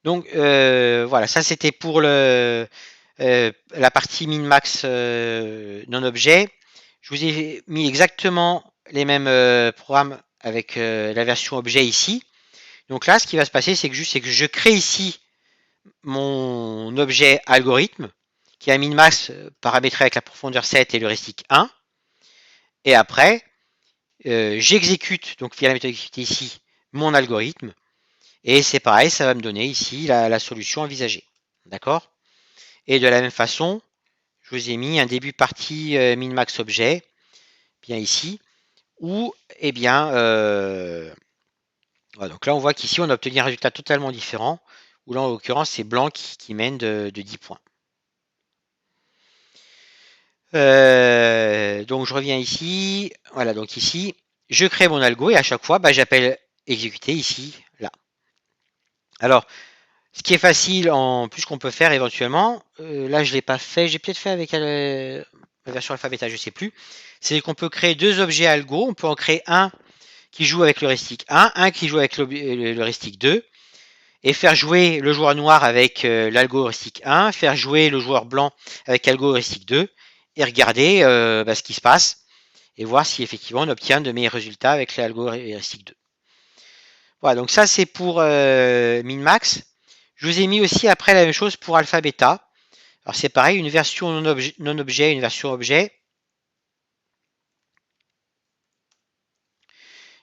A: Donc voilà, ça c'était pour la partie min-max non-objet. Je vous ai mis exactement les mêmes programmes avec la version objet ici. Donc là, ce qui va se passer, c'est que je crée ici mon objet algorithme qui a min-max paramétré avec la profondeur 7 et l'heuristique 1. Et après, j'exécute, donc via la méthode exécuter ici, mon algorithme. Et c'est pareil, ça va me donner ici la solution envisagée. D'accord. Et de la même façon, je vous ai mis un début partie min-max objet, bien ici, où, eh bien, voilà, donc là, on voit qu'ici, on a obtenu un résultat totalement différent, où là, en l'occurrence, c'est blanc qui mène de 10 points. Donc, je reviens ici. Voilà, donc ici, je crée mon algo et à chaque fois, j'appelle exécuter ici, là. Alors, ce qui est facile en plus qu'on peut faire éventuellement, là je ne l'ai pas fait, j'ai peut-être fait avec la version alpha bêta, je ne sais plus, c'est qu'on peut créer deux objets algo, on peut en créer un qui joue avec l'heuristique 1, un qui joue avec l'heuristique 2, et faire jouer le joueur noir avec l'algo heuristique 1, faire jouer le joueur blanc avec l'algo heuristique 2, et regarder ce qui se passe, et voir si effectivement on obtient de meilleurs résultats avec l'algo heuristique 2. Voilà, donc ça c'est pour min-max. Je vous ai mis aussi après la même chose pour alpha bêta. Alors c'est pareil, une version non-objet, une version objet.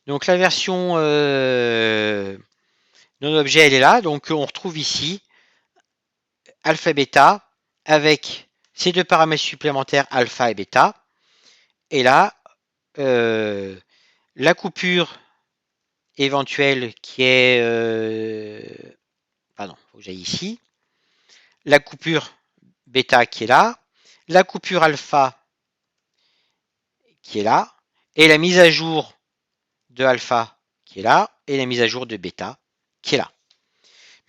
A: Donc la version non-objet, elle est là. Donc on retrouve ici alpha bêta avec ces deux paramètres supplémentaires alpha et bêta. Et là, la coupure éventuelle qui est... pardon, il faut que j'aille ici. La coupure bêta qui est là. La coupure alpha qui est là. Et la mise à jour de alpha qui est là, et la mise à jour de bêta, qui est là.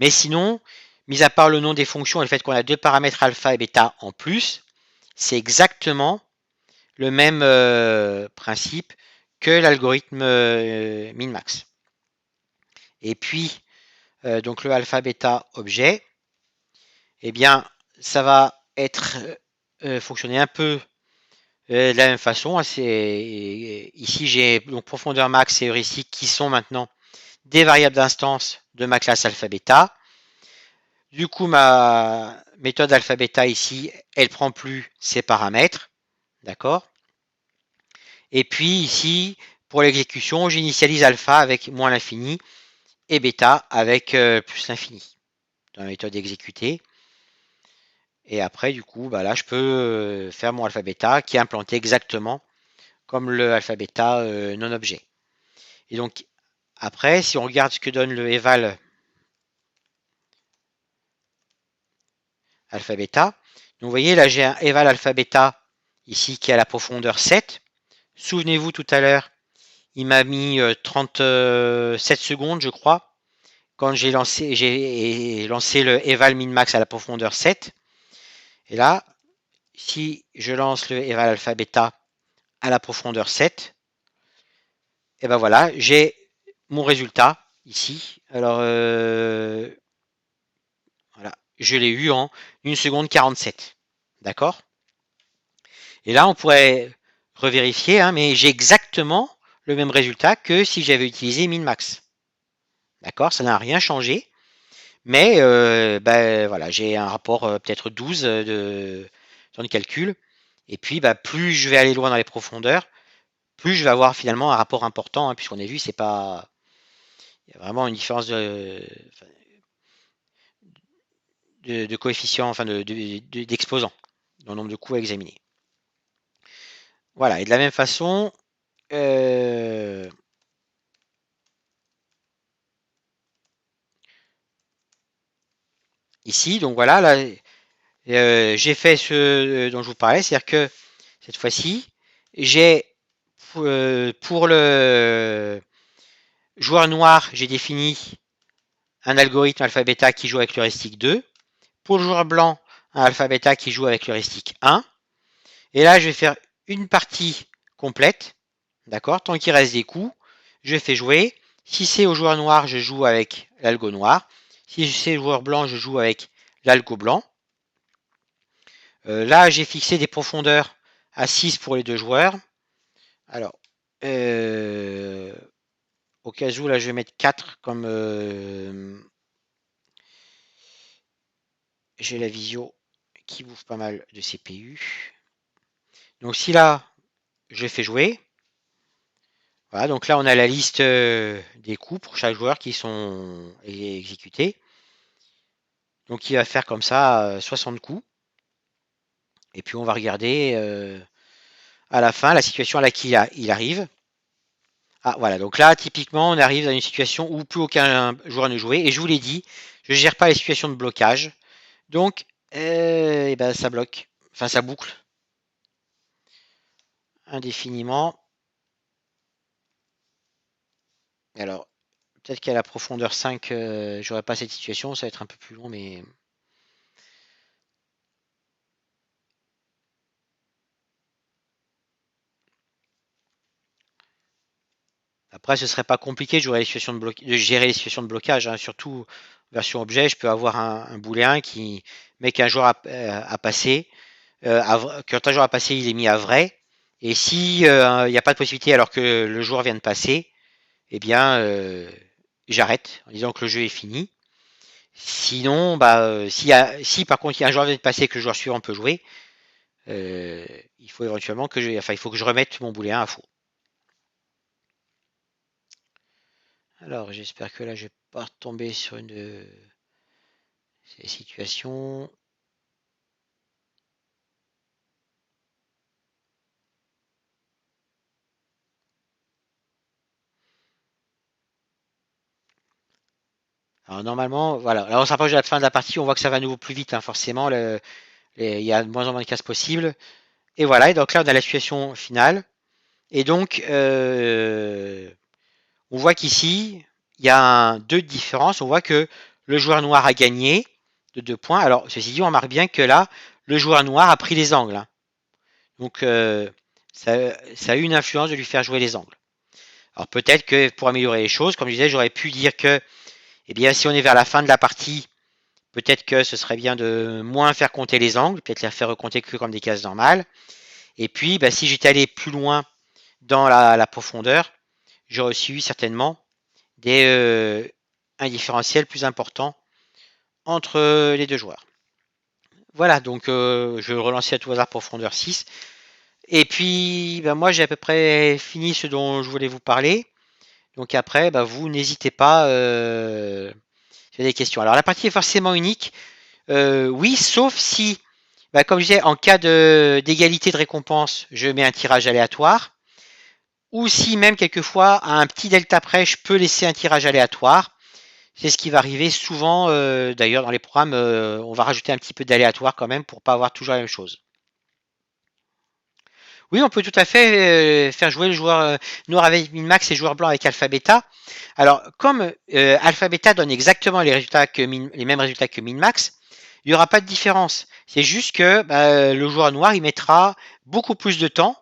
A: Mais sinon, mis à part le nom des fonctions et le fait qu'on a deux paramètres alpha et bêta en plus, c'est exactement le même principe que l'algorithme min-max. Et puis, donc le alpha bêta objet, eh bien, ça va être fonctionner un peu de la même façon. Ici, j'ai donc profondeur max et heuristique qui sont maintenant des variables d'instance de ma classe alpha bêta. Du coup, ma méthode alpha bêta ici, elle prend plus ces paramètres. D'accord? Et puis ici, pour l'exécution, j'initialise alpha avec moins l'infini et bêta avec plus l'infini dans la méthode exécutée. Et après, du coup, bah là, je peux faire mon alpha bêta qui est implanté exactement comme le alpha bêta non objet. Et donc, après, si on regarde ce que donne le eval alpha bêta, donc vous voyez, là, j'ai un eval alpha bêta ici qui est à la profondeur 7. Souvenez-vous, tout à l'heure, il m'a mis 37 secondes, je crois, quand j'ai lancé le eval min-max à la profondeur 7. Et là, si je lance le eval alpha bêta à la profondeur 7, et ben voilà, j'ai mon résultat ici. Alors, voilà, je l'ai eu en 1 seconde 47. D'accord? Et là, on pourrait revérifier, hein, mais j'ai exactement le même résultat que si j'avais utilisé min-max. D'accord? Ça n'a rien changé. Mais ben, voilà, j'ai un rapport peut-être 12 dans le calcul. Et puis, bah, plus je vais aller loin dans les profondeurs, plus je vais avoir finalement un rapport important, hein, puisqu'on a vu, c'est pas. Il y a vraiment une différence de coefficient, enfin d'exposants dans le nombre de coups à examiner. Voilà, et de la même façon, ici, donc voilà, là, j'ai fait ce dont je vous parlais, c'est-à-dire que cette fois-ci, j'ai pour le joueur noir, j'ai défini un algorithme alpha-bêta qui joue avec l'heuristique 2. Pour le joueur blanc, un alpha-bêta qui joue avec l'heuristique 1. Et là, je vais faire une partie complète. D'accord? Tant qu'il reste des coups, je fais jouer. Si c'est au joueur noir, je joue avec l'algo noir. Si c'est au joueur blanc, je joue avec l'algo blanc. Là, j'ai fixé des profondeurs à 6 pour les deux joueurs. Alors, au cas où, là, je vais mettre 4 comme j'ai la visio qui bouffe pas mal de CPU. Donc, si là, je fais jouer, voilà, donc là, on a la liste des coups pour chaque joueur qui sont exécutés. Donc, il va faire comme ça 60 coups. Et puis, on va regarder à la fin la situation à laquelle il arrive. Ah, voilà, donc là, typiquement, on arrive dans une situation où plus aucun joueur ne jouait. Et je vous l'ai dit, je ne gère pas les situations de blocage. Donc, et ben, ça bloque. Enfin, ça boucle indéfiniment. Alors, peut-être qu'à la profondeur 5, j'aurai pas cette situation. Ça va être un peu plus long, mais... Après, ce serait pas compliqué de gérer les situations de blocage, hein. Surtout, version objet, je peux avoir un booléen qui met qu'un joueur a passé. Quand un joueur a passé, il est mis à vrai. Et si il n'y a pas de possibilité alors que le joueur vient de passer, eh bien, j'arrête en disant que le jeu est fini. Sinon, bah, si par contre il y a un joueur qui vient de passer et que le joueur suivant peut jouer, il faut éventuellement il faut que je remette mon booléen à faux. Alors, j'espère que là, je vais pas retomber sur une de ces situations. Alors, normalement, voilà. Là, on s'approche de la fin de la partie. On voit que ça va à nouveau plus vite, hein, forcément. Il y a de moins en moins de cases possibles. Et voilà. Et donc là, on a la situation finale. Et donc, On voit qu'ici, il y a un 2 de différence. On voit que le joueur noir a gagné de 2 points. Alors, ceci dit, on remarque bien que là, le joueur noir a pris les angles, hein. Donc, ça a eu une influence de lui faire jouer les angles. Alors, peut-être que pour améliorer les choses, comme je disais, j'aurais pu dire que, eh bien, si on est vers la fin de la partie, peut-être que ce serait bien de moins faire compter les angles, peut-être les faire recompter que comme des cases normales. Et puis, bah, si j'étais allé plus loin dans la profondeur, j'aurais aussi eu certainement un différentiel plus important entre les deux joueurs. Voilà, donc je vais relancer à tout hasard profondeur 6. Et puis, bah, moi, j'ai à peu près fini ce dont je voulais vous parler. Donc après, bah, vous n'hésitez pas si vous avez des questions. Alors, la partie est forcément unique. Oui, sauf si, bah, comme je disais, en cas d'égalité de récompense, je mets un tirage aléatoire. Ou si même quelquefois, à un petit delta près, je peux laisser un tirage aléatoire. C'est ce qui va arriver souvent, d'ailleurs dans les programmes, on va rajouter un petit peu d'aléatoire quand même pour pas avoir toujours la même chose. Oui, on peut tout à fait faire jouer le joueur noir avec min-max et le joueur blanc avec alpha-beta. Alors, comme alpha-beta donne exactement les mêmes résultats que min-max, il n'y aura pas de différence. C'est juste que bah, le joueur noir, il mettra beaucoup plus de temps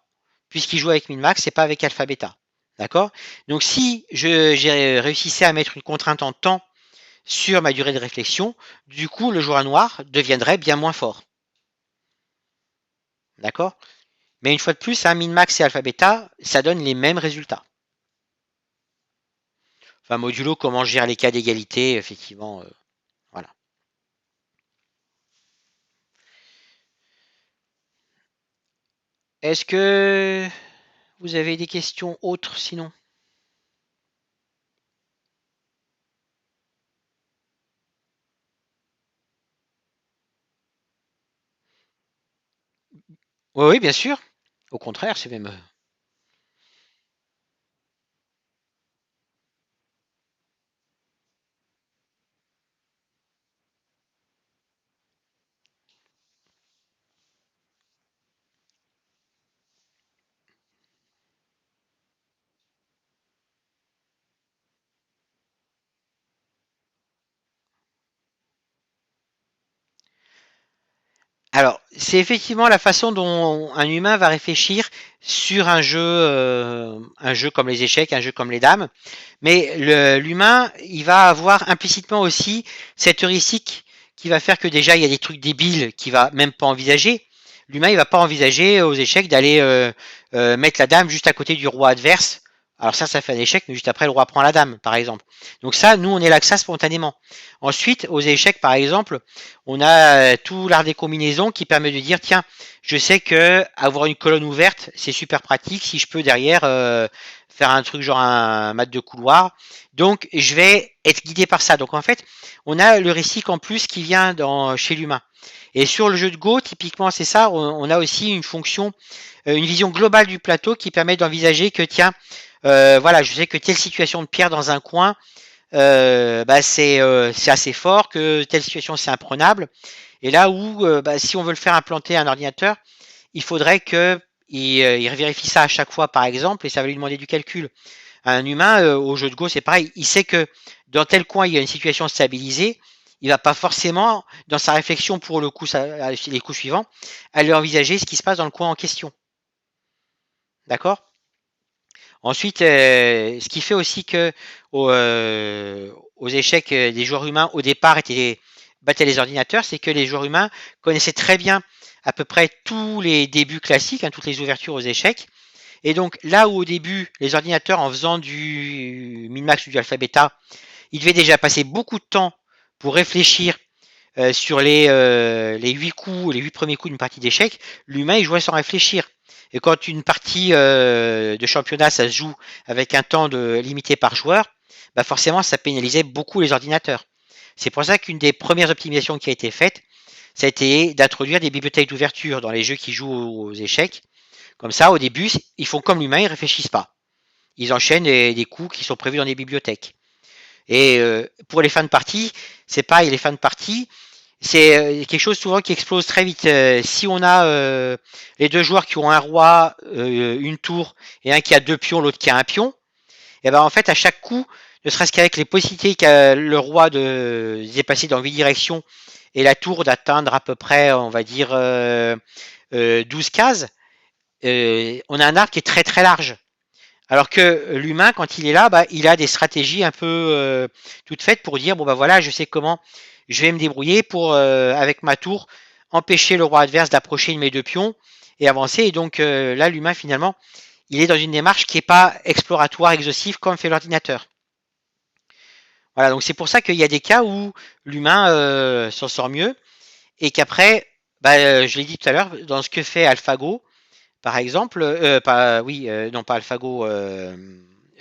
A: puisqu'il joue avec min-max et pas avec alpha-beta. D'accord? Donc, si j'ai réussissais à mettre une contrainte en temps sur ma durée de réflexion, du coup, le joueur noir deviendrait bien moins fort. D'accord? Mais une fois de plus, hein, min-max et alpha-beta, ça donne les mêmes résultats. Enfin, modulo comment gérer les cas d'égalité, effectivement, voilà. Est-ce que vous avez des questions autres sinon? Oui, oui, bien sûr. Au contraire, c'est même. Alors, c'est effectivement la façon dont un humain va réfléchir sur un jeu comme les échecs, un jeu comme les dames. Mais l'humain, il va avoir implicitement aussi cette heuristique qui va faire que déjà il y a des trucs débiles qu'il va même pas envisager. L'humain, il va pas envisager aux échecs d'aller mettre la dame juste à côté du roi adverse. Alors ça fait un échec, mais juste après le roi prend la dame, par exemple. Donc ça, nous, on est là que ça spontanément. Ensuite, aux échecs, par exemple, on a tout l'art des combinaisons qui permet de dire, tiens, je sais que avoir une colonne ouverte, c'est super pratique si je peux derrière faire un truc genre un mat de couloir. Donc, je vais être guidé par ça. Donc, en fait, on a le récit en plus qui vient chez l'humain. Et sur le jeu de Go, typiquement, c'est ça. On a aussi une fonction, une vision globale du plateau qui permet d'envisager que, tiens, voilà, je sais que telle situation de pierre dans un coin, bah, c'est assez fort, que telle situation c'est imprenable. Et là où, bah, si on veut le faire implanter un ordinateur, il faudrait que il vérifie ça à chaque fois, par exemple, et ça va lui demander du calcul. Un humain, au jeu de Go, c'est pareil. Il sait que dans tel coin, il y a une situation stabilisée. Il va pas forcément, dans sa réflexion pour le coup, les coups suivants, aller envisager ce qui se passe dans le coin en question. D'accord? Ensuite, ce qui fait aussi que aux échecs, des joueurs humains au départ battaient les ordinateurs, c'est que les joueurs humains connaissaient très bien à peu près tous les débuts classiques, hein, toutes les ouvertures aux échecs. Et donc là où au début, les ordinateurs, en faisant du min-max ou du alpha-beta, ils devaient déjà passer beaucoup de temps pour réfléchir sur les 8 coups, les 8 premiers coups d'une partie d'échecs, l'humain il jouait sans réfléchir. Et quand une partie de championnat ça se joue avec un temps limité par joueur, bah forcément ça pénalisait beaucoup les ordinateurs. C'est pour ça qu'une des premières optimisations qui a été faite, ça a été d'introduire des bibliothèques d'ouverture dans les jeux qui jouent aux échecs. Comme ça, au début, ils font comme l'humain, ils réfléchissent pas. Ils enchaînent des coups qui sont prévus dans des bibliothèques. Et pour les fins de partie, c'est pareil, les fins de partie, c'est quelque chose souvent qui explose très vite. Si on a les deux joueurs qui ont un roi, une tour, et un qui a deux pions, l'autre qui a un pion, et ben en fait à chaque coup, ne serait-ce qu'avec les possibilités qu'a le roi de se déplacer dans 8 directions et la tour d'atteindre à peu près, on va dire, 12 cases, on a un arbre qui est très très large. Alors que l'humain, quand il est là, bah, il a des stratégies un peu toutes faites pour dire bon bah voilà, je sais comment je vais me débrouiller pour avec ma tour empêcher le roi adverse d'approcher de mes deux pions et avancer. Et donc là, l'humain finalement, il est dans une démarche qui n'est pas exploratoire, exhaustive comme fait l'ordinateur. Voilà, donc c'est pour ça qu'il y a des cas où l'humain s'en sort mieux et qu'après, bah, je l'ai dit tout à l'heure, dans ce que fait AlphaGo, par exemple, pas, oui, non pas AlphaGo,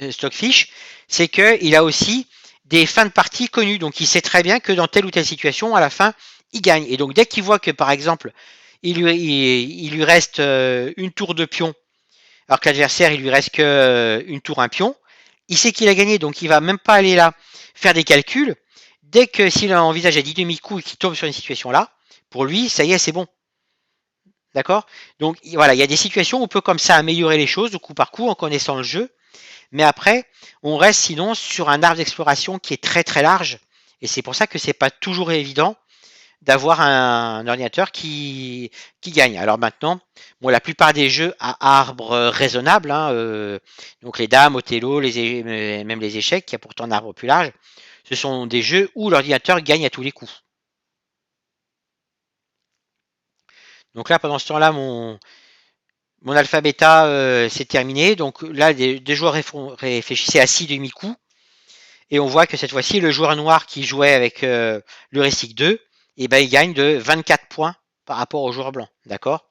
A: Stockfish, c'est qu'il a aussi des fins de partie connues. Donc il sait très bien que dans telle ou telle situation, à la fin, il gagne. Et donc dès qu'il voit que, par exemple, il lui reste une tour de pion, alors que l'adversaire, il lui reste que une tour, un pion, il sait qu'il a gagné. Donc il va même pas aller là faire des calculs. Dès que s'il envisage à 10 demi-coups et qu'il tombe sur une situation là, pour lui, ça y est, c'est bon. D'accord. Donc voilà, il y a des situations où on peut comme ça améliorer les choses, coup par coup, en connaissant le jeu. Mais après, on reste sinon sur un arbre d'exploration qui est très très large. Et c'est pour ça que c'est pas toujours évident d'avoir un ordinateur qui gagne. Alors maintenant, bon, la plupart des jeux à arbre raisonnable, hein, donc les dames, Othello, même les échecs, qui a pourtant un arbre plus large, ce sont des jeux où l'ordinateur gagne à tous les coups. Donc là, pendant ce temps-là, mon alpha bêta c'est terminé. Donc là, des joueurs réfléchissaient à 6 demi-coups. Et on voit que cette fois-ci, le joueur noir qui jouait avec l'heuristique 2, et ben, il gagne de 24 points par rapport au joueur blanc. D'accord.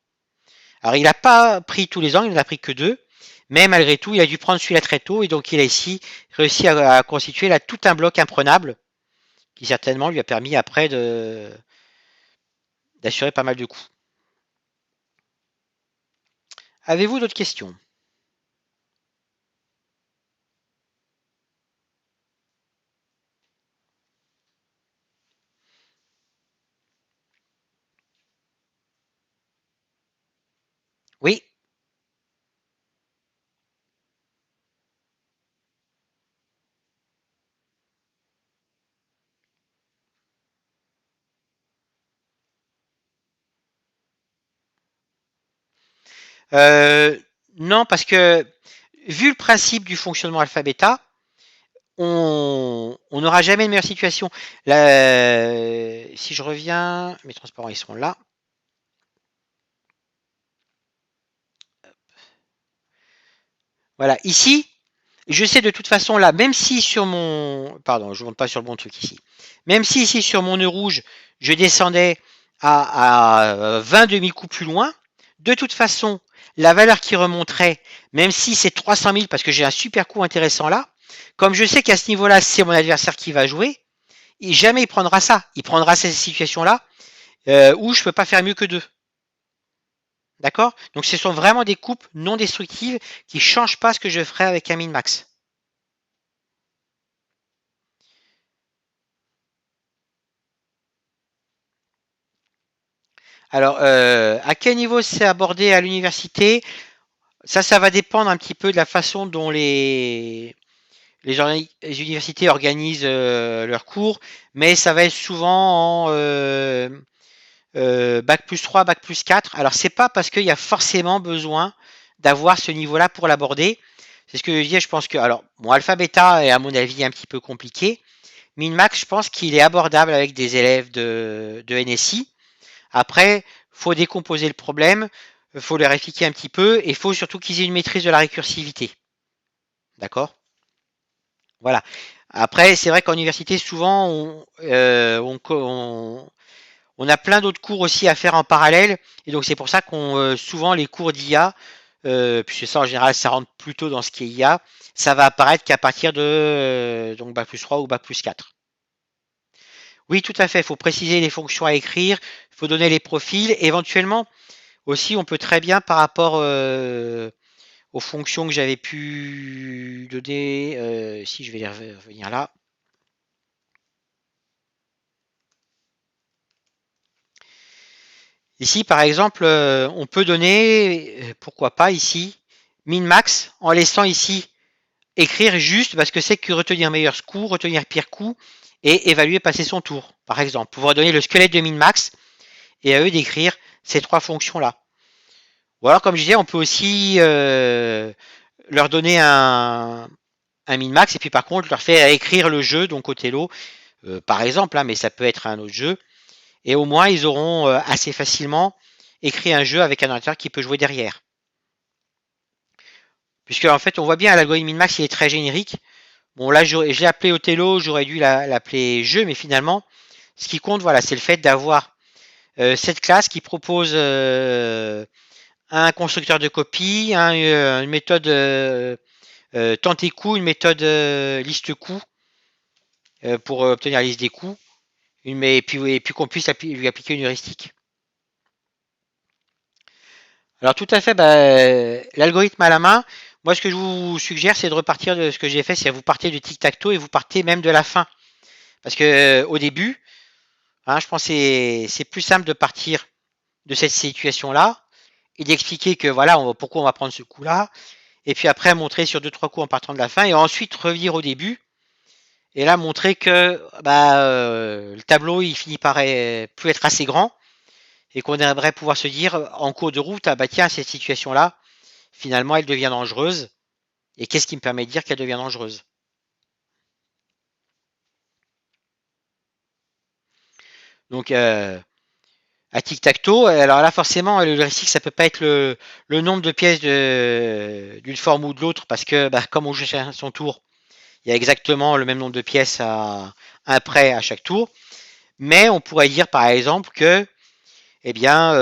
A: Alors, il n'a pas pris tous les angles, il n'en a pris que 2. Mais malgré tout, il a dû prendre celui-là très tôt. Et donc, il a ici réussi à constituer là tout un bloc imprenable qui certainement lui a permis après d'assurer pas mal de coups. Avez-vous d'autres questions? Oui. Euh, non, parce que vu le principe du fonctionnement alpha-bêta, on n'aura jamais une meilleure situation. Là, si je reviens, mes transparents ils seront là. Voilà, ici, je sais de toute façon là, même si sur mon, pardon, je ne monte pas sur le bon truc ici, même si ici sur mon nœud rouge, je descendais à 20 demi-coups plus loin, de toute façon, la valeur qui remonterait, même si c'est 300 000 parce que j'ai un super coup intéressant là, comme je sais qu'à ce niveau-là, c'est mon adversaire qui va jouer, et jamais il prendra ça. Il prendra ces situations-là où je ne peux pas faire mieux que 2. D'accord. Donc ce sont vraiment des coupes non destructives qui ne changent pas ce que je ferai avec un min-max. Alors, à quel niveau c'est abordé à l'université? Ça va dépendre un petit peu de la façon dont les universités organisent leurs cours, mais ça va être souvent en bac plus 3, bac plus 4. Alors, c'est pas parce qu'il y a forcément besoin d'avoir ce niveau-là pour l'aborder. C'est ce que je disais, je pense que, alors, bon, alpha bêta est à mon avis un petit peu compliqué. Min-max, je pense qu'il est abordable avec des élèves de NSI. Après, faut décomposer le problème, faut leur expliquer un petit peu, et il faut surtout qu'ils aient une maîtrise de la récursivité. D'accord. Voilà. Après, c'est vrai qu'en université, souvent, on a plein d'autres cours aussi à faire en parallèle, et donc c'est pour ça qu'on souvent les cours d'IA, puisque ça en général ça rentre plutôt dans ce qui est IA, ça va apparaître qu'à partir de donc bac plus 3 ou bac plus 4. Oui, tout à fait. Il faut préciser les fonctions à écrire, il faut donner les profils. Éventuellement, aussi, on peut très bien, par rapport aux fonctions que j'avais pu donner, si je vais revenir là. Ici, par exemple, on peut donner, pourquoi pas ici, min-max, en laissant ici écrire juste parce que c'est que retenir meilleur coup, retenir pire coup et évaluer passer son tour, par exemple. Pouvoir donner le squelette de min-max et à eux d'écrire ces trois fonctions-là. Ou alors, comme je disais, on peut aussi leur donner un min-max et puis par contre leur faire écrire le jeu, donc Othello, par exemple, hein, mais ça peut être un autre jeu. Et au moins, ils auront assez facilement écrit un jeu avec un ordinateur qui peut jouer derrière. Puisque en fait, on voit bien l'algorithme min-max, il est très générique. Bon, là, je l'ai appelé Othello, j'aurais dû l'appeler jeu, mais finalement, ce qui compte, voilà, c'est le fait d'avoir cette classe qui propose un constructeur de copie, une méthode tenter coup, une méthode liste coup pour obtenir la liste des coups, et puis qu'on puisse lui appliquer une heuristique. Alors tout à fait, l'algorithme à la main, moi ce que je vous suggère, c'est de repartir de ce que j'ai fait, c'est vous partez du tic-tac-toe et vous partez même de la fin. Parce que au début, hein, je pense que c'est plus simple de partir de cette situation-là et d'expliquer que voilà, pourquoi on va prendre ce coup-là, et puis après montrer sur 2-3 coups en partant de la fin, et ensuite revenir au début, et là montrer que le tableau il finit par plus être assez grand, et qu'on aimerait pouvoir se dire en cours de route, ah bah tiens, cette situation-là, finalement elle devient dangereuse, et qu'est-ce qui me permet de dire qu'elle devient dangereuse? Donc à tic-tac-toe, alors là forcément le heuristique ça peut pas être le nombre de pièces d'une forme ou de l'autre, parce que comme on joue son tour, il y a exactement le même nombre de pièces après à chaque tour. Mais on pourrait dire par exemple que eh bien,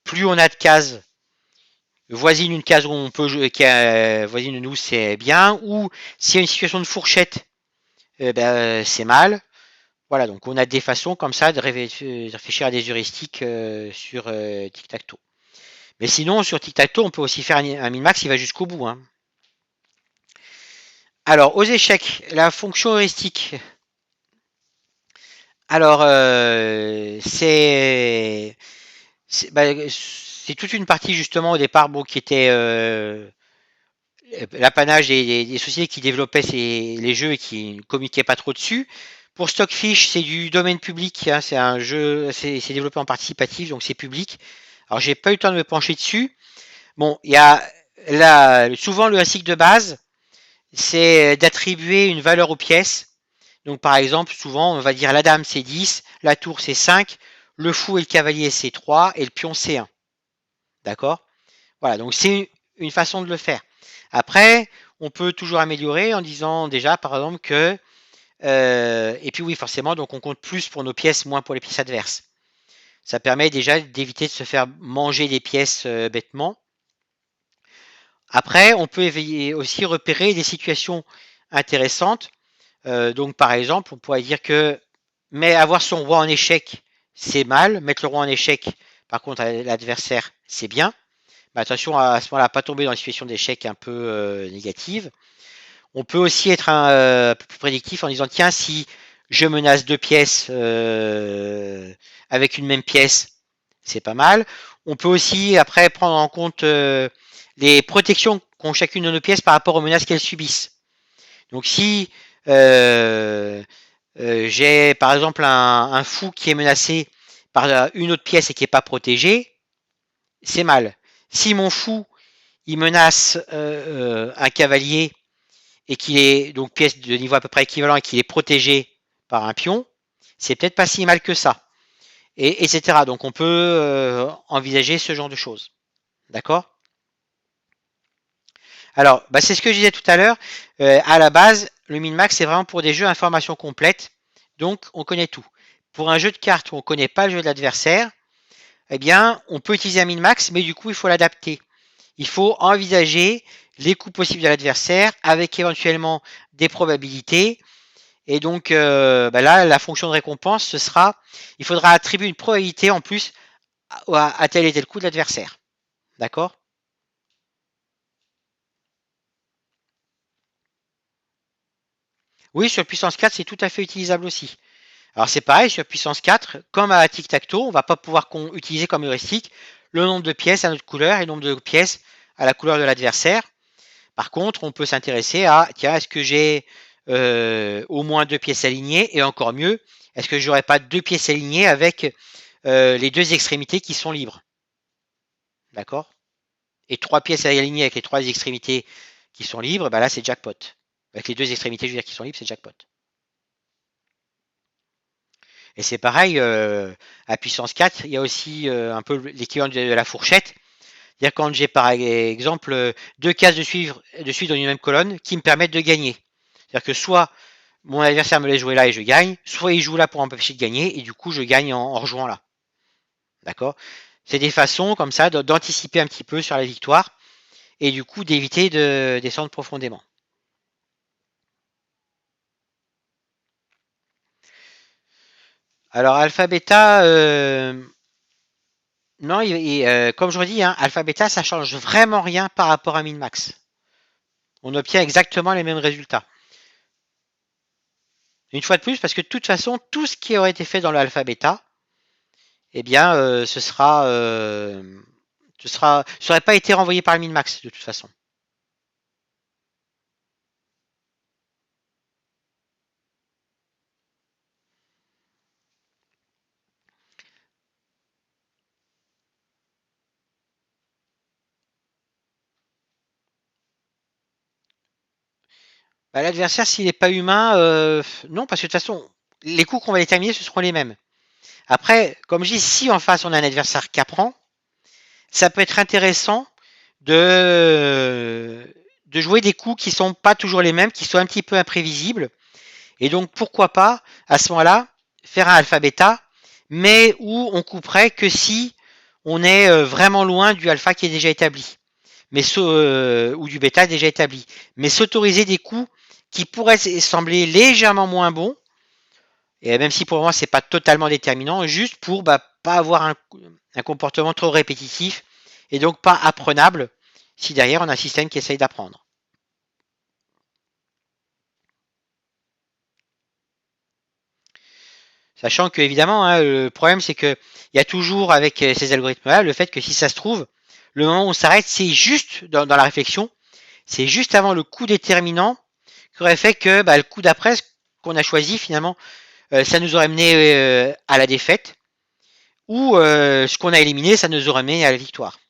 A: plus on a de cases voisine une case où on peut jouer, qui est voisine de nous, c'est bien. Ou s'il y a une situation de fourchette, c'est mal. Voilà, donc on a des façons comme ça de réfléchir à des heuristiques sur tic-tac-toe. Mais sinon, sur tic-tac-toe, on peut aussi faire un min-max qui va jusqu'au bout, hein. Alors, aux échecs, la fonction heuristique. Alors, c'est toute une partie justement au départ qui était l'apanage des sociétés qui développaient les jeux et qui ne communiquaient pas trop dessus. Pour Stockfish, c'est du domaine public, hein, c'est un jeu, c'est développé en participatif, donc c'est public. Alors j'ai pas eu le temps de me pencher dessus. Bon, il y a souvent le cycle de base, c'est d'attribuer une valeur aux pièces. Donc par exemple, souvent on va dire la dame c'est 10, la tour c'est 5, le fou et le cavalier c'est 3 et le pion c'est 1. D'accord? Voilà, donc c'est une façon de le faire. Après, on peut toujours améliorer en disant déjà, par exemple, que et puis oui, forcément, donc on compte plus pour nos pièces, moins pour les pièces adverses. Ça permet déjà d'éviter de se faire manger des pièces bêtement. Après, on peut aussi repérer des situations intéressantes. Donc, par exemple, on pourrait dire que mais avoir son roi en échec, c'est mal. Mettre le roi en échec, par contre, à l'adversaire, c'est bien. Mais attention à ce moment-là, pas tomber dans une situation d'échec un peu négative. On peut aussi être un peu plus prédictif en disant tiens, si je menace deux pièces avec une même pièce, c'est pas mal. On peut aussi après prendre en compte les protections qu'ont chacune de nos pièces par rapport aux menaces qu'elles subissent. Donc si j'ai par exemple un fou qui est menacé par une autre pièce et qui n'est pas protégé, c'est mal. Si mon fou il menace un cavalier et qu'il est donc pièce de niveau à peu près équivalent et qu'il est protégé par un pion, c'est peut-être pas si mal que ça. Et etc. Donc on peut envisager ce genre de choses. D'accord? Alors, c'est ce que je disais tout à l'heure. À la base, le min-max, c'est vraiment pour des jeux à information complète. Donc, on connaît tout. Pour un jeu de cartes où on ne connaît pas le jeu de l'adversaire, eh bien, on peut utiliser un min-max, mais du coup, il faut l'adapter. Il faut envisager les coups possibles de l'adversaire avec éventuellement des probabilités. Et donc là, la fonction de récompense, ce sera, il faudra attribuer une probabilité en plus à tel et tel coup de l'adversaire. D'accord? Oui, sur puissance 4, c'est tout à fait utilisable aussi. Alors c'est pareil, sur puissance 4, comme à tic-tac-toe, on ne va pas pouvoir utiliser comme heuristique le nombre de pièces à notre couleur et le nombre de pièces à la couleur de l'adversaire. Par contre, on peut s'intéresser à, tiens, est-ce que j'ai au moins 2 pièces alignées? Et encore mieux, est-ce que j'aurais pas 2 pièces alignées avec les 2 extrémités qui sont libres? D'accord? Et 3 pièces alignées avec les 3 extrémités qui sont libres, bah là, c'est jackpot. Avec les 2 extrémités, je veux dire, qui sont libres, c'est jackpot. Et c'est pareil, à puissance 4, il y a aussi un peu l'équivalent de la fourchette. C'est-à-dire quand j'ai par exemple 2 cases de suivre dans une même colonne qui me permettent de gagner. C'est-à-dire que soit mon adversaire me laisse jouer là et je gagne, soit il joue là pour m'empêcher de gagner et du coup je gagne en rejouant là. D'accord? C'est des façons comme ça d'anticiper un petit peu sur la victoire et du coup d'éviter de descendre profondément. Alors alpha bêta, non, comme je redis, hein, alpha bêta ça change vraiment rien par rapport à min max. On obtient exactement les mêmes résultats. Une fois de plus, parce que de toute façon, tout ce qui aurait été fait dans le alpha bêta, eh bien, ça n'aurait pas été renvoyé par le min max de toute façon. Bah, l'adversaire, s'il n'est pas humain, non, parce que de toute façon, les coups qu'on va déterminer, ce seront les mêmes. Après, comme je dis, si en face on a un adversaire qui apprend, ça peut être intéressant de, de jouer des coups qui sont pas toujours les mêmes, qui sont un petit peu imprévisibles. Et donc, pourquoi pas, à ce moment-là, faire un alpha bêta, mais où on couperait que si on est vraiment loin du alpha qui est déjà établi, ou du bêta déjà établi. Mais s'autoriser des coups qui pourraient sembler légèrement moins bons, et même si pour moi c'est pas totalement déterminant, juste pour pas avoir un comportement trop répétitif et donc pas apprenable si derrière on a un système qui essaye d'apprendre. Sachant que évidemment, hein, le problème c'est que il y a toujours avec ces algorithmes-là le fait que si ça se trouve, le moment où on s'arrête, c'est juste dans la réflexion, c'est juste avant le coup déterminant qui aurait fait que le coup d'après qu'on a choisi finalement, ça nous aurait mené à la défaite, ou ce qu'on a éliminé, ça nous aurait mené à la victoire.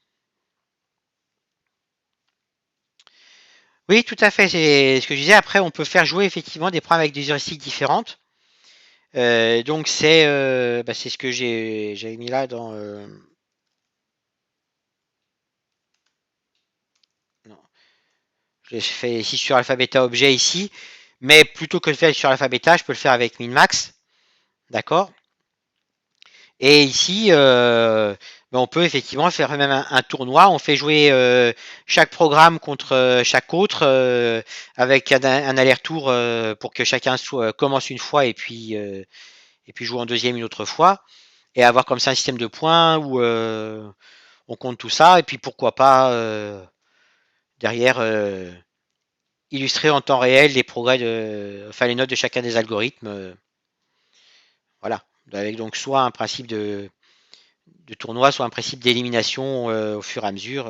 A: Oui, tout à fait, c'est ce que je disais. Après, on peut faire jouer effectivement des programmes avec des heuristiques différentes. Donc c'est ce que j'avais mis là dans. Non, je l'ai fait ici sur alpha bêta objet ici, mais plutôt que de le faire sur alpha bêta, je peux le faire avec min max, d'accord. Et ici, on peut effectivement faire même un tournoi. On fait jouer chaque programme contre chaque autre avec un aller-retour pour que chacun commence une fois et puis joue en deuxième une autre fois. Et avoir comme ça un système de points où on compte tout ça. Et puis pourquoi pas derrière illustrer en temps réel les progrès enfin les notes de chacun des algorithmes. Voilà. Avec donc soit un principe de tournoi, soit un principe d'élimination au fur et à mesure.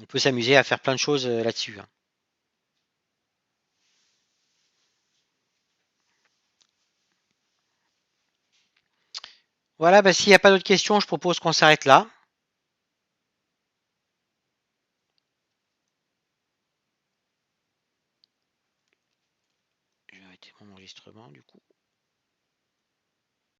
A: On peut s'amuser à faire plein de choses là-dessus, hein. Voilà, s'il n'y a pas d'autres questions, je propose qu'on s'arrête là. Je vais arrêter mon enregistrement du